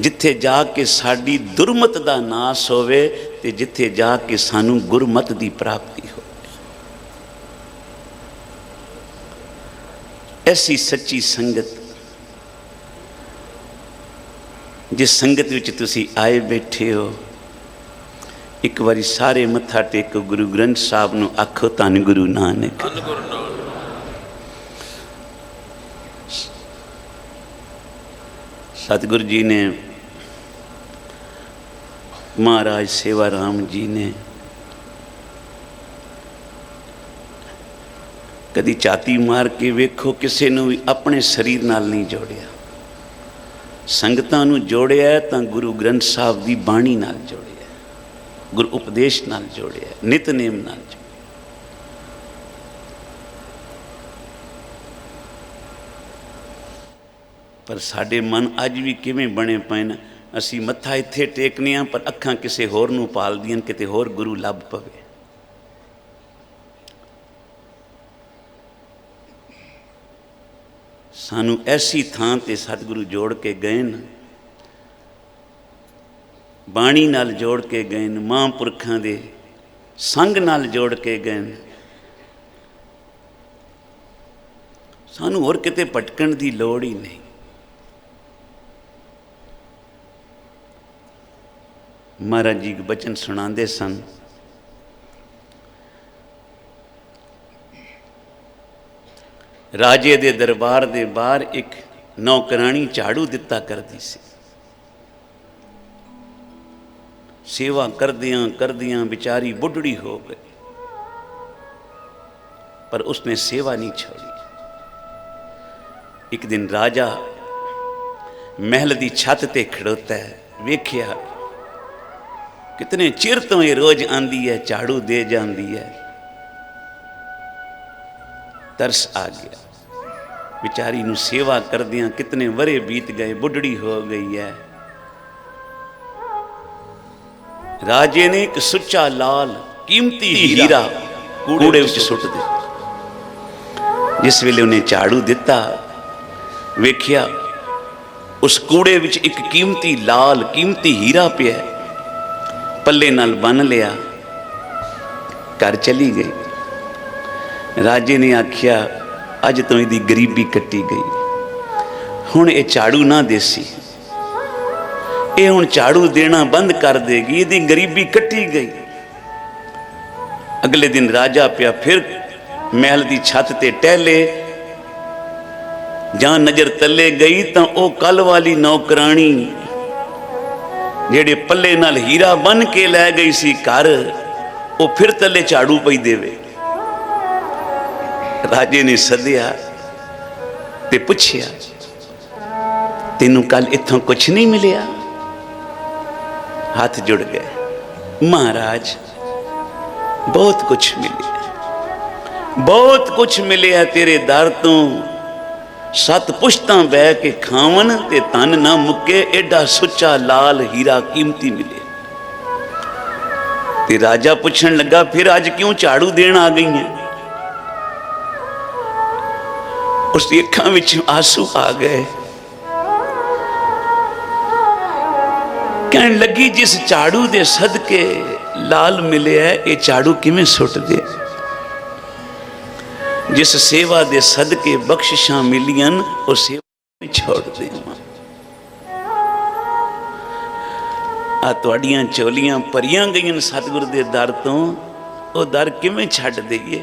ਜਿੱਥੇ ਜਾ ਕੇ ਸਾਡੀ ਦੁਰਮਤ ਦਾ ਨਾਸ ਹੋਵੇ ਤੇ ਜਿੱਥੇ ਜਾ ਕੇ ਸਾਨੂੰ ਗੁਰਮਤ ਦੀ ਪ੍ਰਾਪਤੀ ਹੋਵੇ ਐਸੀ ਸੱਚੀ ਸੰਗਤ जिस संगत विच तुसी आए बैठे हो एक बारी सारे मत्था टेको गुरु ग्रंथ साहब नूं आखो धन गुरु नानक सतगुरु जी ने महाराज सेवा राम जी ने कदी छाती मार के वेखो किसी नूं भी अपने शरीर नाल नहीं जोड़िया संगतां नूं जोड़िया तां गुरु ग्रंथ साहब की बाणी नाल जोड़िया गुरु उपदेश नाल जोड़िया नितनेम नाल जोड़िया पर साडे मन अज भी किवें बने पए न असीं मत्था इत्थे टेकने पर अखां किसे होर नूं पालदियां किते होर गुरु लभ पवे सानू ऐसी थां ते सतगुरु जोड़ के गए न बाणी नाल जोड़ के गए न महापुरखां दे संग नाल जोड़ के गए न सानू होर किते भटकण दी लोड़ ही नहीं महाराज जी बचन सुणांदे सन राजे दे दरबार दे बाहर एक नौकरानी झाड़ू दिता करती सी सेवा करदियां बेचारी बुढ़ड़ी हो गई पर उसने सेवा नहीं छोड़ी एक दिन राजा महल की छत ते खड़ोता है वेख्या कितने चिर तो ये रोज आंदी है झाड़ू दे जाती है तरस आ गया बेचारी नू सेवा करदियां कितने वरे बीत गए बुढ़ड़ी हो गई है ਰਾਜੇ ਨੇ ਇੱਕ ਸੁੱਚਾ ਲਾਲ ਕੀਮਤੀ ਹੀਰਾ ਕੂੜੇ ਵਿੱਚ ਸੁੱਟ ਦਿੱਤਾ। ਜਿਸ ਵੇਲੇ ਉਹਨੇ ਝਾੜੂ ਦਿੱਤਾ, ਵੇਖਿਆ ਉਸ ਕੂੜੇ ਵਿੱਚ ਇੱਕ ਕੀਮਤੀ ਲਾਲ ਕੀਮਤੀ ਹੀਰਾ ਪਿਆ। ਪੱਲੇ ਨਾਲ ਬੰਨ ਲਿਆ, ਘਰ ਚਲੀ ਗਈ। ਰਾਜੇ ਨੇ ਆਖਿਆ ਅੱਜ ਤੋਂ ਇਹਦੀ ਗਰੀਬੀ ਕੱਟੀ ਗਈ, ਹੁਣ ਇਹ ਝਾੜੂ ਨਾ ਦੇਸੀ, ਇਹ ਹੁਣ ਝਾੜੂ ਦੇਣਾ ਬੰਦ ਕਰ ਦੇਗੀ, ਇਹਦੀ ਗਰੀਬੀ ਕੱਟੀ ਗਈ। ਅਗਲੇ ਦਿਨ ਰਾਜਾ ਪਿਆ ਫਿਰ ਮਹਿਲ ਦੀ ਛੱਤ ਤੇ ਟਹਿਲੇ, ਜਾਂ ਨਜ਼ਰ ਤੱਲੇ ਗਈ ਤਾਂ ਉਹ ਕੱਲ ਵਾਲੀ ਨੌਕਰਾਣੀ ਜਿਹੜੇ ਪੱਲੇ ਨਾਲ ਹੀਰਾ ਬੰਨ ਕੇ ਲੈ ਗਈ ਸੀ ਘਰ, ਉਹ ਫਿਰ ਤੱਲੇ ਝਾੜੂ ਪਈ ਦੇਵੇ। ਰਾਜੇ ਨੇ ਸੱਦਿਆ ਤੇ ਪੁੱਛਿਆ ਤੈਨੂੰ ਕੱਲ ਇੱਥੋਂ ਕੁਛ ਨਹੀਂ ਮਿਲਿਆ? ਹੱਥ ਜੁੜ ਗਏ, ਮਹਾਰਾਜ ਬਹੁਤ ਕੁਛ ਮਿਲਿਆ, ਬਹੁਤ ਕੁਛ ਮਿਲਿਆ ਤੇਰੇ ਦਰ ਤੋਂ। 7 ਪੁਸ਼ਤਾਂ ਬਹਿ ਕੇ ਖਾਵਣ ਤੇ ਤਨ ਨਾ ਮੁੱਕੇ, ਐਡਾ ਸੁੱਚਾ ਲਾਲ ਹੀਰਾ ਕੀਮਤੀ ਮਿਲਿਆ। ਤੇ ਰਾਜਾ ਪੁੱਛਣ ਲੱਗਾ ਫਿਰ ਅੱਜ ਕਿਉਂ ਝਾੜੂ ਦੇਣ ਆ ਗਈ ਹੈ? ਉਸ ਦੀ ਅੱਖਾਂ ਵਿੱਚ ਆਂਸੂ ਆ ਗਏ। ਕਹਿਣ ਲੱਗੀ ਜਿਸ ਝਾੜੂ ਦੇ ਸਦਕੇ ਲਾਲ ਮਿਲਿਆ, ਇਹ ਝਾੜੂ ਕਿਵੇਂ ਸੁੱਟ ਦੇ? ਜਿਸ ਸੇਵਾ ਦੇ ਸਦਕੇ ਬਖਸ਼ਿਸ਼ਾਂ ਮਿਲੀਆਂ, ਉਹ ਸੇਵਾ ਛੋੜ ਦੇਵਾਂ। ਆ ਤੁਹਾਡੀਆਂ ਝੋਲੀਆਂ ਭਰੀਆਂ ਗਈਆਂ ਸਤਿਗੁਰੂ ਦੇ ਦਰ ਤੋਂ, ਉਹ ਦਰ ਕਿਵੇਂ ਛੱਡ ਦੇਈਏ?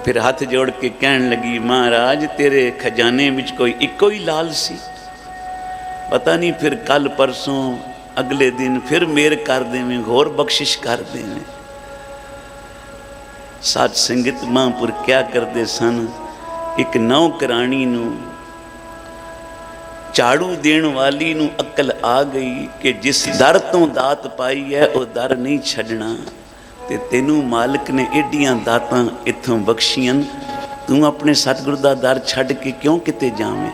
ਫਿਰ ਹੱਥ ਜੋੜ ਕੇ ਕਹਿਣ ਲੱਗੀ ਮਹਾਰਾਜ ਤੇਰੇ ਖਜ਼ਾਨੇ ਵਿੱਚ ਕੋਈ ਇੱਕੋ ਹੀ ਲਾਲ ਸੀ, ਪਤਾ ਨਹੀਂ ਫਿਰ ਕੱਲ ਪਰਸੋਂ ਅਗਲੇ ਦਿਨ ਫਿਰ ਮੇਰ ਕਰ ਦੇਵੇਂ, ਹੋਰ ਬਖਸ਼ਿਸ਼ ਕਰ ਦੇਵੇਂ। ਸਾਧ ਸੰਗਤ ਮਹਾਂਪੁਰ ਕਿਆ ਕਰਦੇ ਸਨ, ਇੱਕ ਨੌਕਰਾਣੀ ਨੂੰ ਝਾੜੂ ਦੇਣ ਵਾਲੀ ਨੂੰ ਅਕਲ ਆ ਗਈ ਕਿ ਜਿਸ ਦਰ ਤੋਂ ਦਾਤ ਪਾਈ ਹੈ ਉਹ ਦਰ ਨਹੀਂ ਛੱਡਣਾ, ਤੇ ਤੈਨੂੰ ਮਾਲਕ ਨੇ ਏਡੀਆਂ ਦਾਤਾਂ ਇੱਥੋਂ ਬਖਸ਼ੀਆਂ, ਤੂੰ ਆਪਣੇ ਸਤਿਗੁਰੂ ਦਾ ਦਰ ਛੱਡ ਕੇ ਕਿਉਂ ਕਿਤੇ ਜਾਵੇਂ?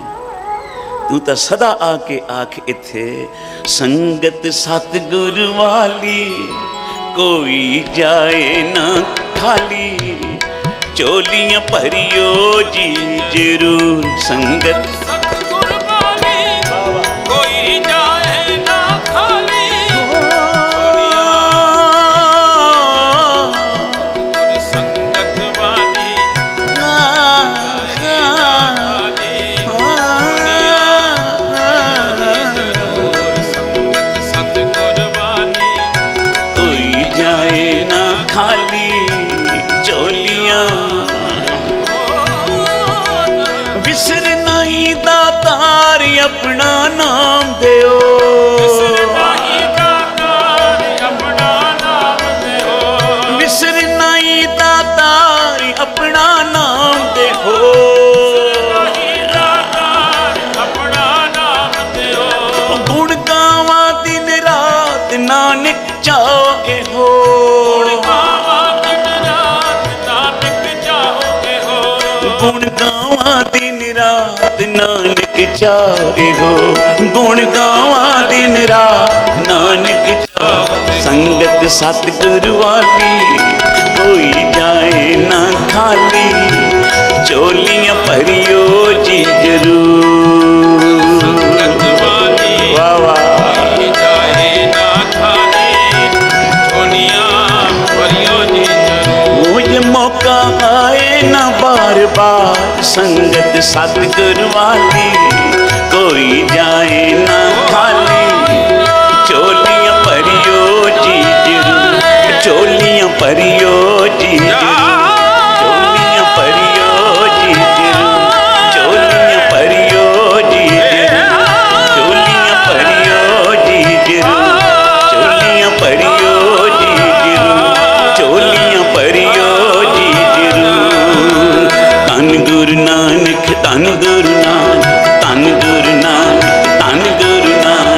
ਤੂੰ ਤਾਂ ਸਦਾ ਆ ਕੇ ਆਖ ਇੱਥੇ ਸੰਗਤ ਸਤਿਗੁਰੂ ਵਾਲੀ ਕੋਈ ਜਾਏ ਨਾ ਖਾਲੀ, ਝੋਲੀਆਂ ਭਰਿਓ ਜੀ ਜ਼ਰੂਰ ਸੰਗਤ ਸਤਿਗੁਰ ਵਾਲੀ ਕੋਈ ਜਾਏ ਨਾ ਖਾਲੀ, ਸੰਗਤ ਵਾਲੀ ਸਤਿਗੁਰ ਵਾਲੀ ਕੋਈ ਜਾਏ ਨਾ ਖਾਲੀ, ਝੋਲੀਆਂ ਵਿਸਰ ਨਹੀਂ ਦਾਤਾਰ ਆਪਣਾ ਨਾਮ ਦਿਓ, ਵਿਸਰ ਨਹੀਂ ਦਾਤਾਰ ਆਪਣਾ ਨਾਮ ਦਿਓ, ਵਿਸਰ ਨਹੀਂ ਦਾਤਾਰ ਆਪਣਾ ਨਾਮ ਦਿਓ, ਨਹੀਂ ਦਾਤਾਰ ਆਪਣਾ ਨਾਮ ਦਿਓ, ਗੁਣ ਗਾਵਾਂ ਦਿਨ ਰਾਤ ਨਾਨਕ ਚਾਹੇ ਹੋ, ਗੁਣ ਗਾਵਾਂ ਦਿਨ ਰਾਤ ਨਾਨਕ ਚਾਹੋਗੇ ਹੋ, ਗੁਣ ਗਾਵਾਂ ਦਿਨ ਰਾਤ ਨਾਨਕ ਚਾਹੇ ਹੋ, ਗੁਣ ਗਾਵਾਂ ਦਿਨ ਰਾਤ ਨਾਨਕ ਚਾਹੇ। ਸੰਗਤ ਸਤਿਗੁਰੂ ਵਾਲੀ ਕੋਈ ਜਾਏ ਨਾ ਖਾਲੀ, ਝੋਲੀਆਂ ਭਰਿਓ ਜੀ ਜ਼ਰੂਰ। ਸੰਗਤ ਵਾਲੀ ਵਾਹ ਵਾਹ, ਕੋਈ ਜਾਏ ਨਾ ਖਾਲੀ, ਝੋਲੀਆਂ ਭਰਿਓ ਜੀ ਜ਼ਰੂਰ। ਮੁਝ ਮੌਕਾ ਆਏ ਨਾ ਬਾਰ ਬਾਰ, ਸੰਗਤ ਸਤਿਗੁਰੂ ਵਾਲੀ ਕੋਈ ਜਾਏ ਨਾ ਖਾਲੀ, ਝੋਲੀਆਂ ਭਰਿਓ ਜੀ ਜ਼ਰੂਰ, ਝੋਲੀਆਂ ਭਰਿਓ ਜੀ ਜ਼ਰੂਰ, ਝੋਲੀਆਂ ਭਰਿਓ ਜੀ ਜ਼ਰੂਰ, ਝੋਲੀਆਂ ਭਰਿਓ ਜੀ ਜ਼ਰੂਰ, ਝੋਲੀਆਂ ਭਰਿਓ ਜੀ ਜ਼ਰੂਰ, ਝੋਲੀਆਂ ਭਰਿਓ ਜੀ ਜ਼ਰੂਰ, ਝੋਲੀਆਂ ਭਰਿਓ ਜੀ ਜ਼ਰੂਰ। ਧੰਨ ਗੁਰੂ ਨਾਨਕ, ਧੰਨ ਗੁਰੂ ਨਾਨਕ, ਧੰਨ ਗੁਰੂ ਨਾਨਕ, ਧੰਨ ਗੁਰੂ ਨਾਨਕ।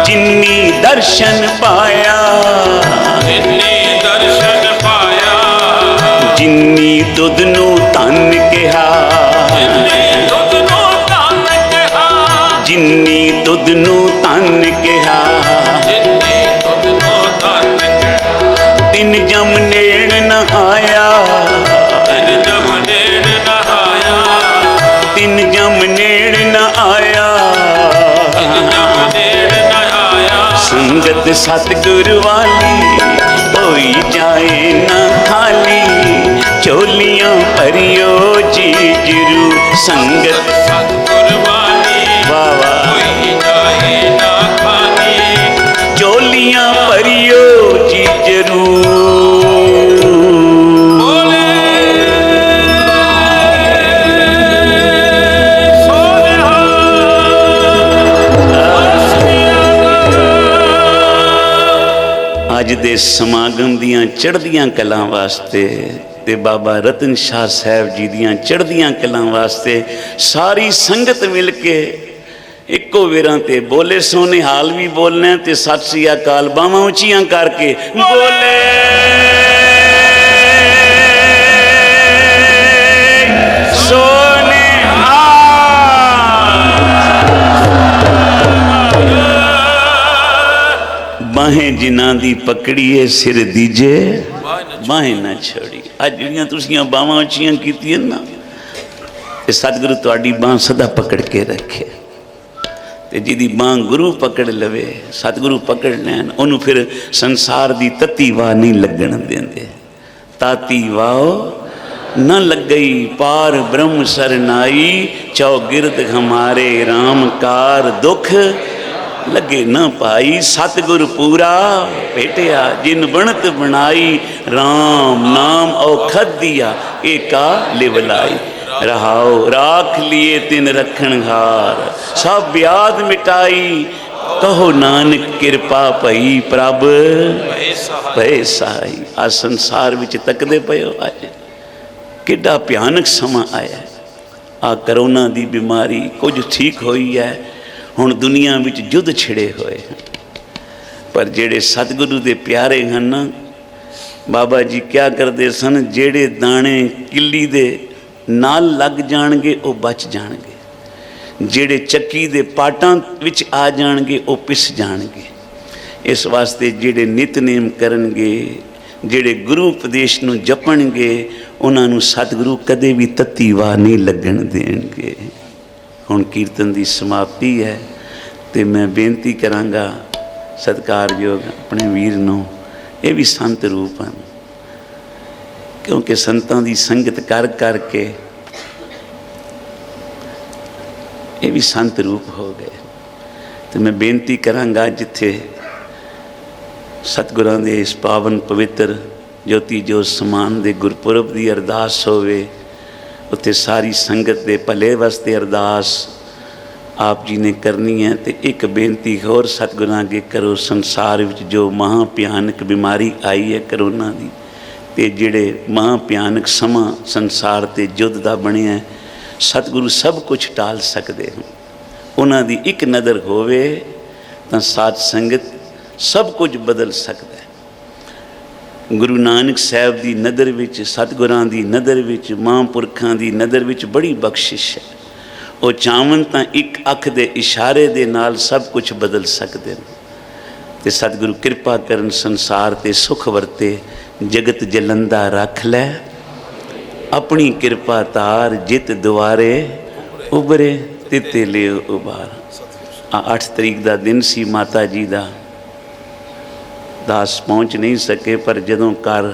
ਜਿਨੀ ਦਰਸ਼ਨ ਪਾਇਆ ਜਿਨੇ ਦਰਸ਼ਨ ਪਾਇਆ ਜਿਨੀ ਦੁੱਧ ਨੂੰ ਧਨ ਕਿਹਾ ਜਿਨੇ ਦੁੱਧ ਨੂੰ ਧਨ ਕਿਹਾ ਜਿਨੀ ਦੁੱਧ ਨੂੰ ਧਨ ਕਿਹਾ ਜਿਨੇ ਦੁੱਧ ਨੂੰ ਧਨ ਕਿਹਾ ਤਿਨ ਜਮ ਨੇੜ ਨ ਆਇਆ ਤਿਨ ਜਮ ਨੇੜ ਨਹਾਇਆ ਤਿਨ ਜਮ ਨੇੜ ਨ ਆਇਆ ਤਿਨ ਜਮ ਨੇੜ ਨਹਾਇਆ ਸੰਗਤ ਸਤਿਗੁਰ ਵਾਲੀ ਹੋਈ ਜਾਏ ਨਾ ਖਾਲੀ ਝੋਲੀਆਂ ਭਰਿਓ ਜੀ ਜਰੂ ਸੰਗਤ ਸਤਿਗੁਰ ਵਾਲੀ ਵਾਹ ਵਾਹ ਹੋਈ ਜਾਏ ਨਾ ਖਾਲੀ ਝੋਲੀਆਂ ਭਰਿਓ ਜੀ ਜਰੂ ਬੋਲੇ ਸੋਨਿਹਾ ਅੱਜ ਦੇ ਸਮਾਗਮ ਦੀਆਂ ਚੜ੍ਹਦੀਆਂ ਕਲਾਂ ਵਾਸਤੇ ਤੇ ਬਾਬਾ ਰਤਨ ਸ਼ਾਹ ਸਾਹਿਬ ਜੀ ਦੀਆਂ ਚੜ੍ਹਦੀਆਂ ਕਲਾਂ ਵਾਸਤੇ ਸਾਰੀ ਸੰਗਤ ਮਿਲ ਕੇ ਇੱਕੋ ਵੇਰਾਂ ਤੇ ਬੋਲੇ ਸੋਨੇ ਹਾਲ ਵੀ ਬੋਲਣਾ ਤੇ ਸਤਿ ਸ੍ਰੀ ਅਕਾਲ ਬਾਹਾਂ ਉੱਚੀਆਂ ਕਰਕੇ ਬੋਲੇ ਸੋਨੇ ਬਾਹੇ ਜਿਨ੍ਹਾਂ ਦੀ ਪਕੜੀਏ ਸਿਰ ਦੀਜੇ ਬਾਹੇ ਨਾ ਛੜੀ ਅੱਜ ਜਿਹੜੀਆਂ ਤੁਸੀਂ ਬਾਹਾਂ ਉੱਚੀਆਂ ਕੀਤੀਆਂ ਨਾ ਇਹ ਸਤਿਗੁਰੂ ਤੁਹਾਡੀ ਬਾਂਹ ਸਦਾ ਪਕੜ ਕੇ ਰੱਖੇ ਤੇ ਜਿਹਦੀ ਬਾਂਹ ਗੁਰੂ ਪਕੜ ਲਵੇ ਸਤਿਗੁਰੂ ਪਕੜ ਲੈਣ ਉਹਨੂੰ ਫਿਰ ਸੰਸਾਰ ਦੀ ਤਤੀ ਵਾਹ ਨਹੀਂ ਲੱਗਣ ਦਿੰਦੇ ਤਾਤੀ ਵਾਹ न लग गई पार ब्रह्म सरनाई चौगिरद हमारे राम कार दुख लगे न पाई सतगुर पूरा भेटिया जिन बनत बनाई राम नाम औखद दिया एका लिवलाई रहाओ राख लिए तिन रखनहार सब ब्याद मिटाई कहो नानक कृपा पई प्रभ भय सहाई आ संसार विच तकदे पयो अज किड्डा भयानक समा आया आ करोना की बीमारी कुछ ठीक हुई है हुण दुनिया विच युद्ध छिड़े हुए हैं पर जेड़े सतगुरु दे प्यारे हैं ना बाबा जी क्या करते सन जेड़े दाने किली दे नाल लग जाणगे वो बच जाणगे जेड़े चक्की दे पाटां विच आ जाणगे वो पिस जाणगे इस वास्ते जेड़े नितनेम करनगे जेड़े गुरु उपदेश नूं जपणगे उन्होंने सतगुरु कदे भी तत्ती वाह नहीं लगन देंगे हुण कीर्तन की समाप्ति है तो मैं बेनती करांगा सत्कारयोग अपने वीर नूं ये भी संत रूप हैं क्योंकि संतां की संगत कर करके ये भी संत रूप हो गए तो मैं बेनती करांगा जिथे सतगुरां दे इस पावन पवित्र ज्योति जो समान दे गुरपुरब की अरदास होवे उत्थे सारी संगत दे भले वास्ते अरदास आप जी ने करनी है तो एक बेनती होर सतगुरां अगे करो संसार विच जो महाभयानक बीमारी आई है करोना की ते जिहड़े महाभयानक समा संसार ते युद्ध दा बनिया है सतगुरु सब कुछ टाल सकते हैं उन्हां दी एक नज़र होवे तां साध संगत सब कुछ बदल सकता है गुरु नानक साहब की नज़र विच सतगुरां की नज़र विच महापुरखां की नज़र विच बड़ी बख्शिश है वो चावन तां एक अख दे इशारे दे नाल सब कुछ बदल सकते हैं ते सतगुरु कृपा करन संसार ते सुख वरते जगत जलंदा रख लै अपनी कृपा तार जित दुआरे उभरे तिते ले उबार 8 तरीक का दिन सी माता जी का दास पहुँच नहीं सके पर जदों कर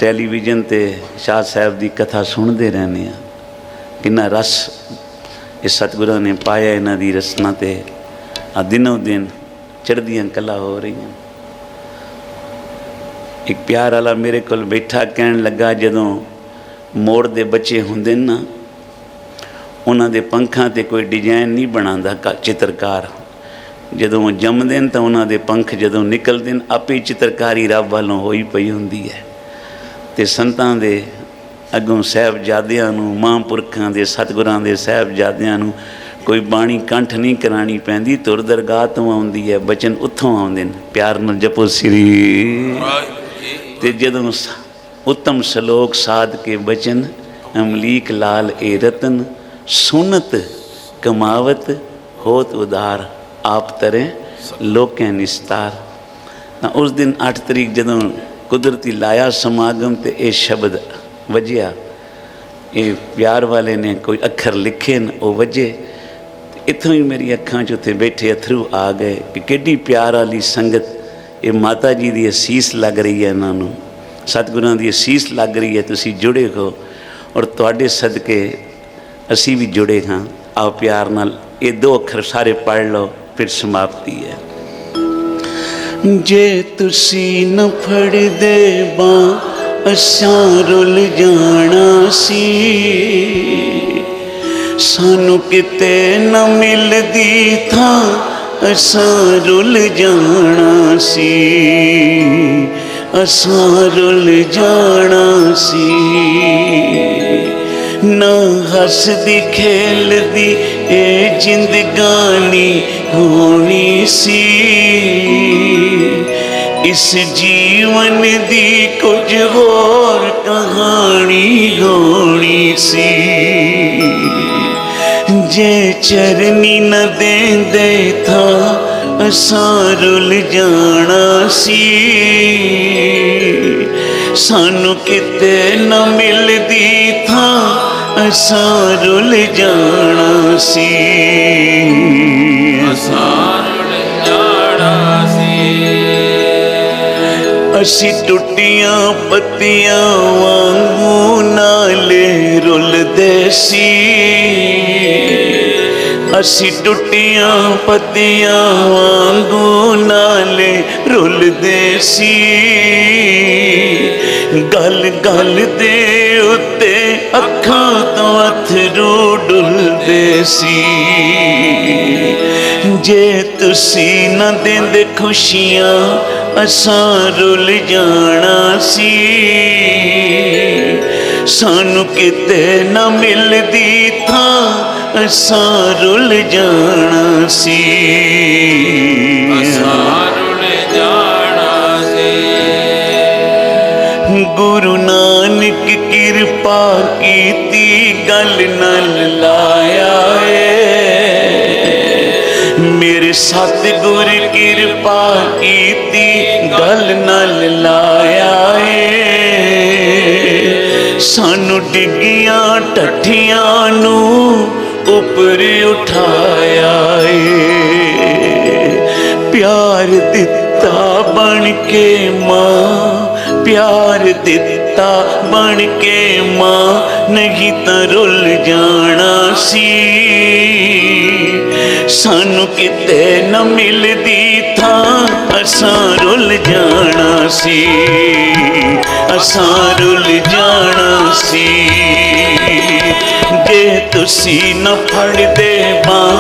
टैलीविजन ते शाह साहब की कथा सुनते रहने किन्ना रस इस सतगुरां ने पाया इन्हां दी रसना ते दिनों दिन चढ़दियां कला हो रही हैं एक प्यार वाला मेरे को बैठा कहन लगा जदों मोड़ दे बच्चे हुंदे ना उन्हां दे पंखां ते कोई डिजाइन नहीं बनांदा चित्रकार जदों जमदे तो उन्होंने पंख जदों निकलते हैं आपे चित्रकारी रब वालों होई पई हुंदी है ते संतां दे अगों साहिबजादियां नूं महापुरखां दे सतगुरां दे साहिबजादियां नूं कोई बाणी कंठ नहीं करानी पैंदी, तुर दरगाह तो आउंदी है, बचन उत्थों आउंदे ने। प्यार नाल जपो श्री। ते जदों उत्तम श्लोक साध के बचन, अमलीक लाल ए रतन, सुनत कमावत होत उदार, आप तरें लोकें निस्तार। तां उस दिन 8 तरीक जदों कुदरती लाया समागम ते ये शब्द वजिया, ये प्यार वाले ने कोई अखर लिखे न वो वजे, इत्थों ही मेरी अखां च उत्थे बैठे अथरू आ गए कि किड्डी प्यार वाली संगत। ये माता जी की असीस लग रही है, इन्हों सतगुरां की असीस लग रही है, तुसी जुड़े हो और तुहाडे सदके असी भी जुड़े हाँ। आओ प्यार नाल ये 2 अखर सारे पढ़ लो, फिर समाप्ति है। जे तुसी न फड़ दे बां असां रुल जाना सी, सानू किते न मिलदी था असां रुल जाना सी, असां रुल जाना सी। ना हसदी खेलदी ए जिंदगानी होनी सी, इस जीवन दी कुछ होर कहानी होनी सी। जे चरनी न देंदे था असां रुल जाना सी, सानू किते न मिलदी था असां रुल जाना सी, असां रुल जाना सी। असी टुटियां पत्तियां वांगू नाले रुलदे सी, असी टुटियां पत्तियां वांगू नाले रुलदे सी। गल गल दे उत्ते अखां तो अथरू डुलदे सी। जे तुसी न देंदे खुशियां असां रुल जाना सी, सानू किते न मिलदी था असां रुल जाना सी, असां रुल जाना सी। गुरु नानक किरपा कीती गल नल लाया है, मेरे सतगुर किरपा कीती गल नल लाया है। सानू डिगियां टठियां नू उपर उठाया है, प्यार दिता बन के मां, प्यार दिता बन के मां, नहीं तो रुल जाना सी। सानू किते न मिलदी था असां रुल जाना सी, असां रुल जाना सी। जे तुसी न फड़ दे बां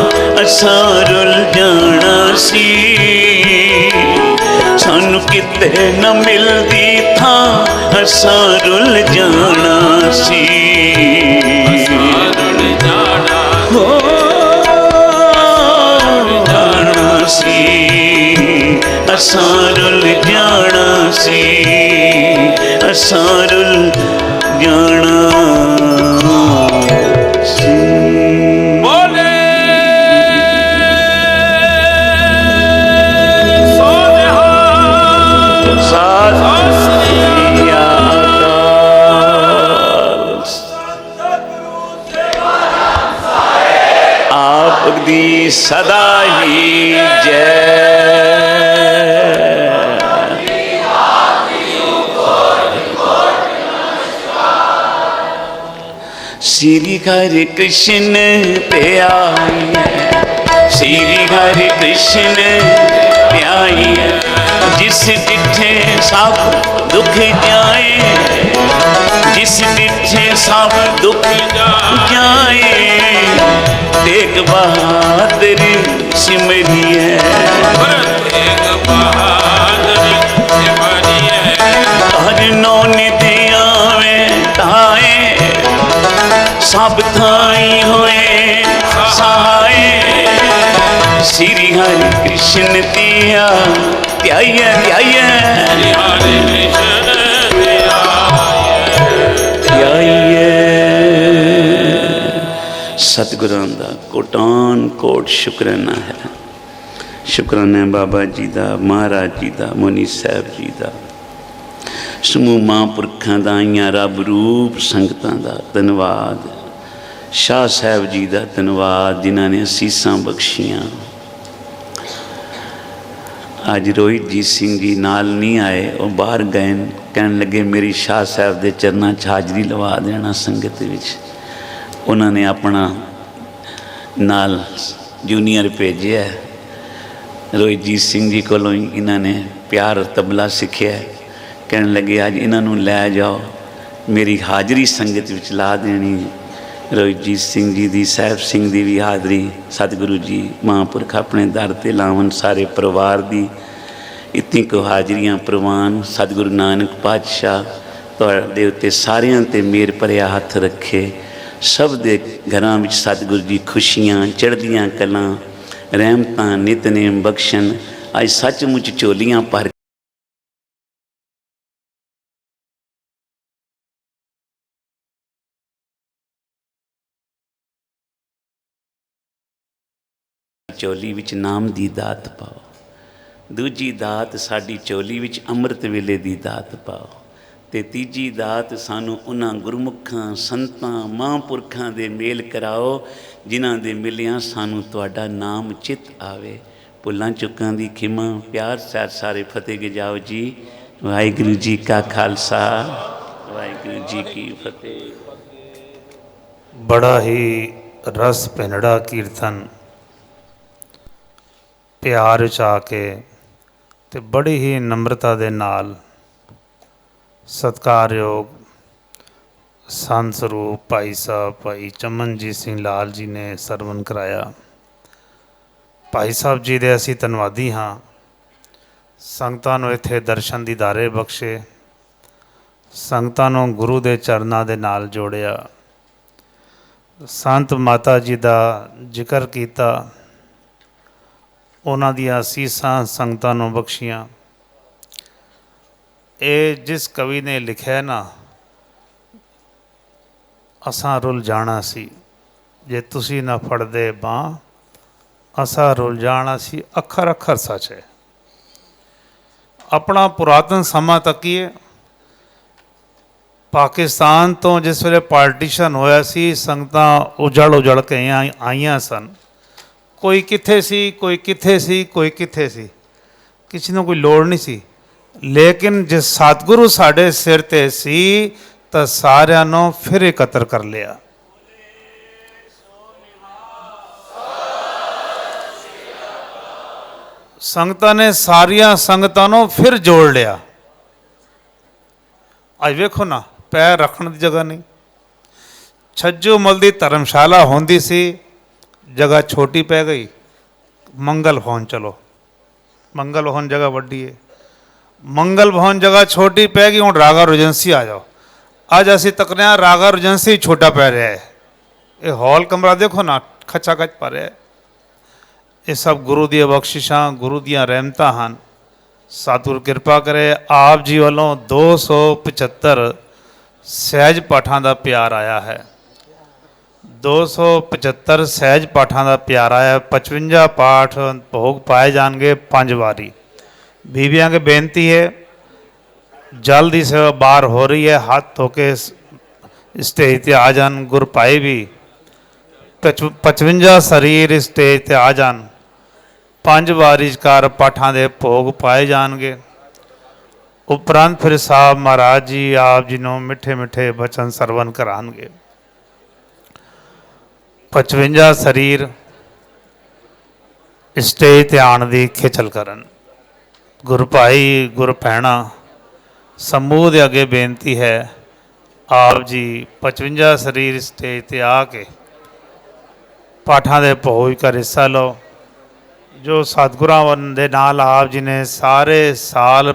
असां रुल जाना सी, सानू किते न मिलदी था असां रुल जाना सी, असां रुल जाना हो जाना सी, असां रुल जाना सी, असां रुल जाना सी। बोले आप दी सदा ही जय। श्री हरि कृष्ण पे आई है, श्री हरि कृष्ण पे आई है, जिस डिठे सब दुख जाए, जिस डिठे सब दुख जाए, तेग बहादुर सिमरी है, तेग बहादुर सिमरी है। हर नौ निधि आवे ताए, सब थाई होए सहाय, हरे कृष्ण तिया ध्याइए ध्याइए हरे कृष्ण ध्याइए। सतगुरां दा कोटान कोट शुकराना है। शुकराना है बाबा जी का, महाराज जी का, मुनि साहब जी का, समूह महापुरखों का, आइयां रब रूप संगतां का धन्यवाद। शाह साहब जी का धन्यवाद जिन्होंने असीसां बख्शियां। अज रोहित जी सिंह जी नाल नहीं आए, वो बाहर गए, कहन लगे मेरी शाह साहब के चरणों च हाजरी लवा देना संगत विच। उन्होंने अपना नाल जूनियर भेजे। रोहित जी सिंह जी कोलों इन्होंने प्यार तबला सीखिया। कहन लगे अज इन्हों लै जाओ, मेरी हाजरी संगत विच ला देनी। रोहित जी सिंह जी दी, साहब सिंह दी भी हाजरी सतगुरु जी महापुरख अपने दर ते लावन, सारे परिवार दी इतनी को हाजरियां प्रवान। सतगुरु नानक पातशाह तुहाडे उत्ते सारियां ते मेर भरिया हथ रखे। सब दे घरां विच सतगुरु जी खुशियां, चढ़दियां कलां, रहमतां नितनेम बख्शन। अज सचमुच झोलियां भर चोली विच नाम दी दात पाओ। दूजी दात साडी चोली विच अमृत वेले दी दात पाओ। ते तीजी दात सानू उन्हां गुरमुखां संतां महापुरखां दे मेल कराओ जिन्हां दे मिलियां सानू तुहाडा नाम चित आवे। भुल्लां चुकां दी खिमा, प्यार सार सारे फतेह के जाओ जी। वाहिगुरू जी का खालसा, वाहिगुरू जी की फतेह। बड़ा ही रस भैनड़ा कीर्तन प्यार च आके ते बड़ी ही नम्रता दे नाल सत्कारयोग संत स्वरूप भाई साहब भाई चमनजीत सिंह लाल जी ने सरवण कराया। भाई साहब जी दे असी धन्नवादी हाँ। संगतां नूं इत्थे दर्शन दीदारे बख्शे, संगतां नूं गुरु दे चरनां दे नाल जोड़िया। संत माता जी का जिक्र किया, उन्हां दी असीसां संगतां नूं बख्शियां। ये जिस कवि ने लिखा है ना, असां रुल जाना सी जे तुसी ना फड़दे बांह, असां रुल जाना सी। अखर अखर सच है। अपना पुरातन समा तकीए, पाकिस्तान तो जिस वे पार्टीशन होया सी, संगतां उजड़ उजड़ के आईयां सन। कोई कित्थे सी, कोई कित्थे सी, कोई कित्थे सी, किसी नूं कोई लोड़ नहीं सी। लेकिन जिस सतगुरु साढ़े सिर ते सी तो सारिਆਂ ਨੂੰ फिर एकत्र कर लिया। संगतां ने सारिया संगतां ਨੂੰ फिर जोड़ लिया। अज वेखो ना, पैर रखने की जगह नहीं। छज्जू मल की धर्मशाला होंदी सी, जगह छोटी पै गई। मंगल भवन चलो, मंगल भवन जगह वड्डी है, मंगल भवन जगह छोटी पै गई। हुण रागा रोजेंसी आ जाओ। अज असी तकने रागा रोजेंसी छोटा पै रहा है। ये हॉल कमरा देखो ना, खचा खच पा रहा है। ये सब गुरु दी बख्शिशां, गुरु दियां रहमतां हन। सतगुरु कृपा करे, आप जी वालों 275 सहज पाठां का प्यार आया है। 275 सहज पाठां का प्यार आया। 55 पाठ भोग पाए जाएंगे 5 वारी। बीबियां की बेनती है, जल्द ही सेवा बाहर हो रही है, हाथ धो के स्टेज पर आ जान। गुर भाई भी 55 शरीर स्टेज पर आ जान। 5 वारीकार पाठां के भोग पाए जाएंगे। उपरंत फिर साहब महाराज जी आप जी नूं मिठे मिठे बचन सरवण कराएंगे। 55 शरीर स्टेज ते आने की खिचल करन। गुर भाई गुर भैणा समूह के अगे बेनती है, आप जी 55 शरीर स्टेज ते आके पाठां दे भोग का हिस्सा लो। जो सतगुरां दे नाल आप जी ने सारे साल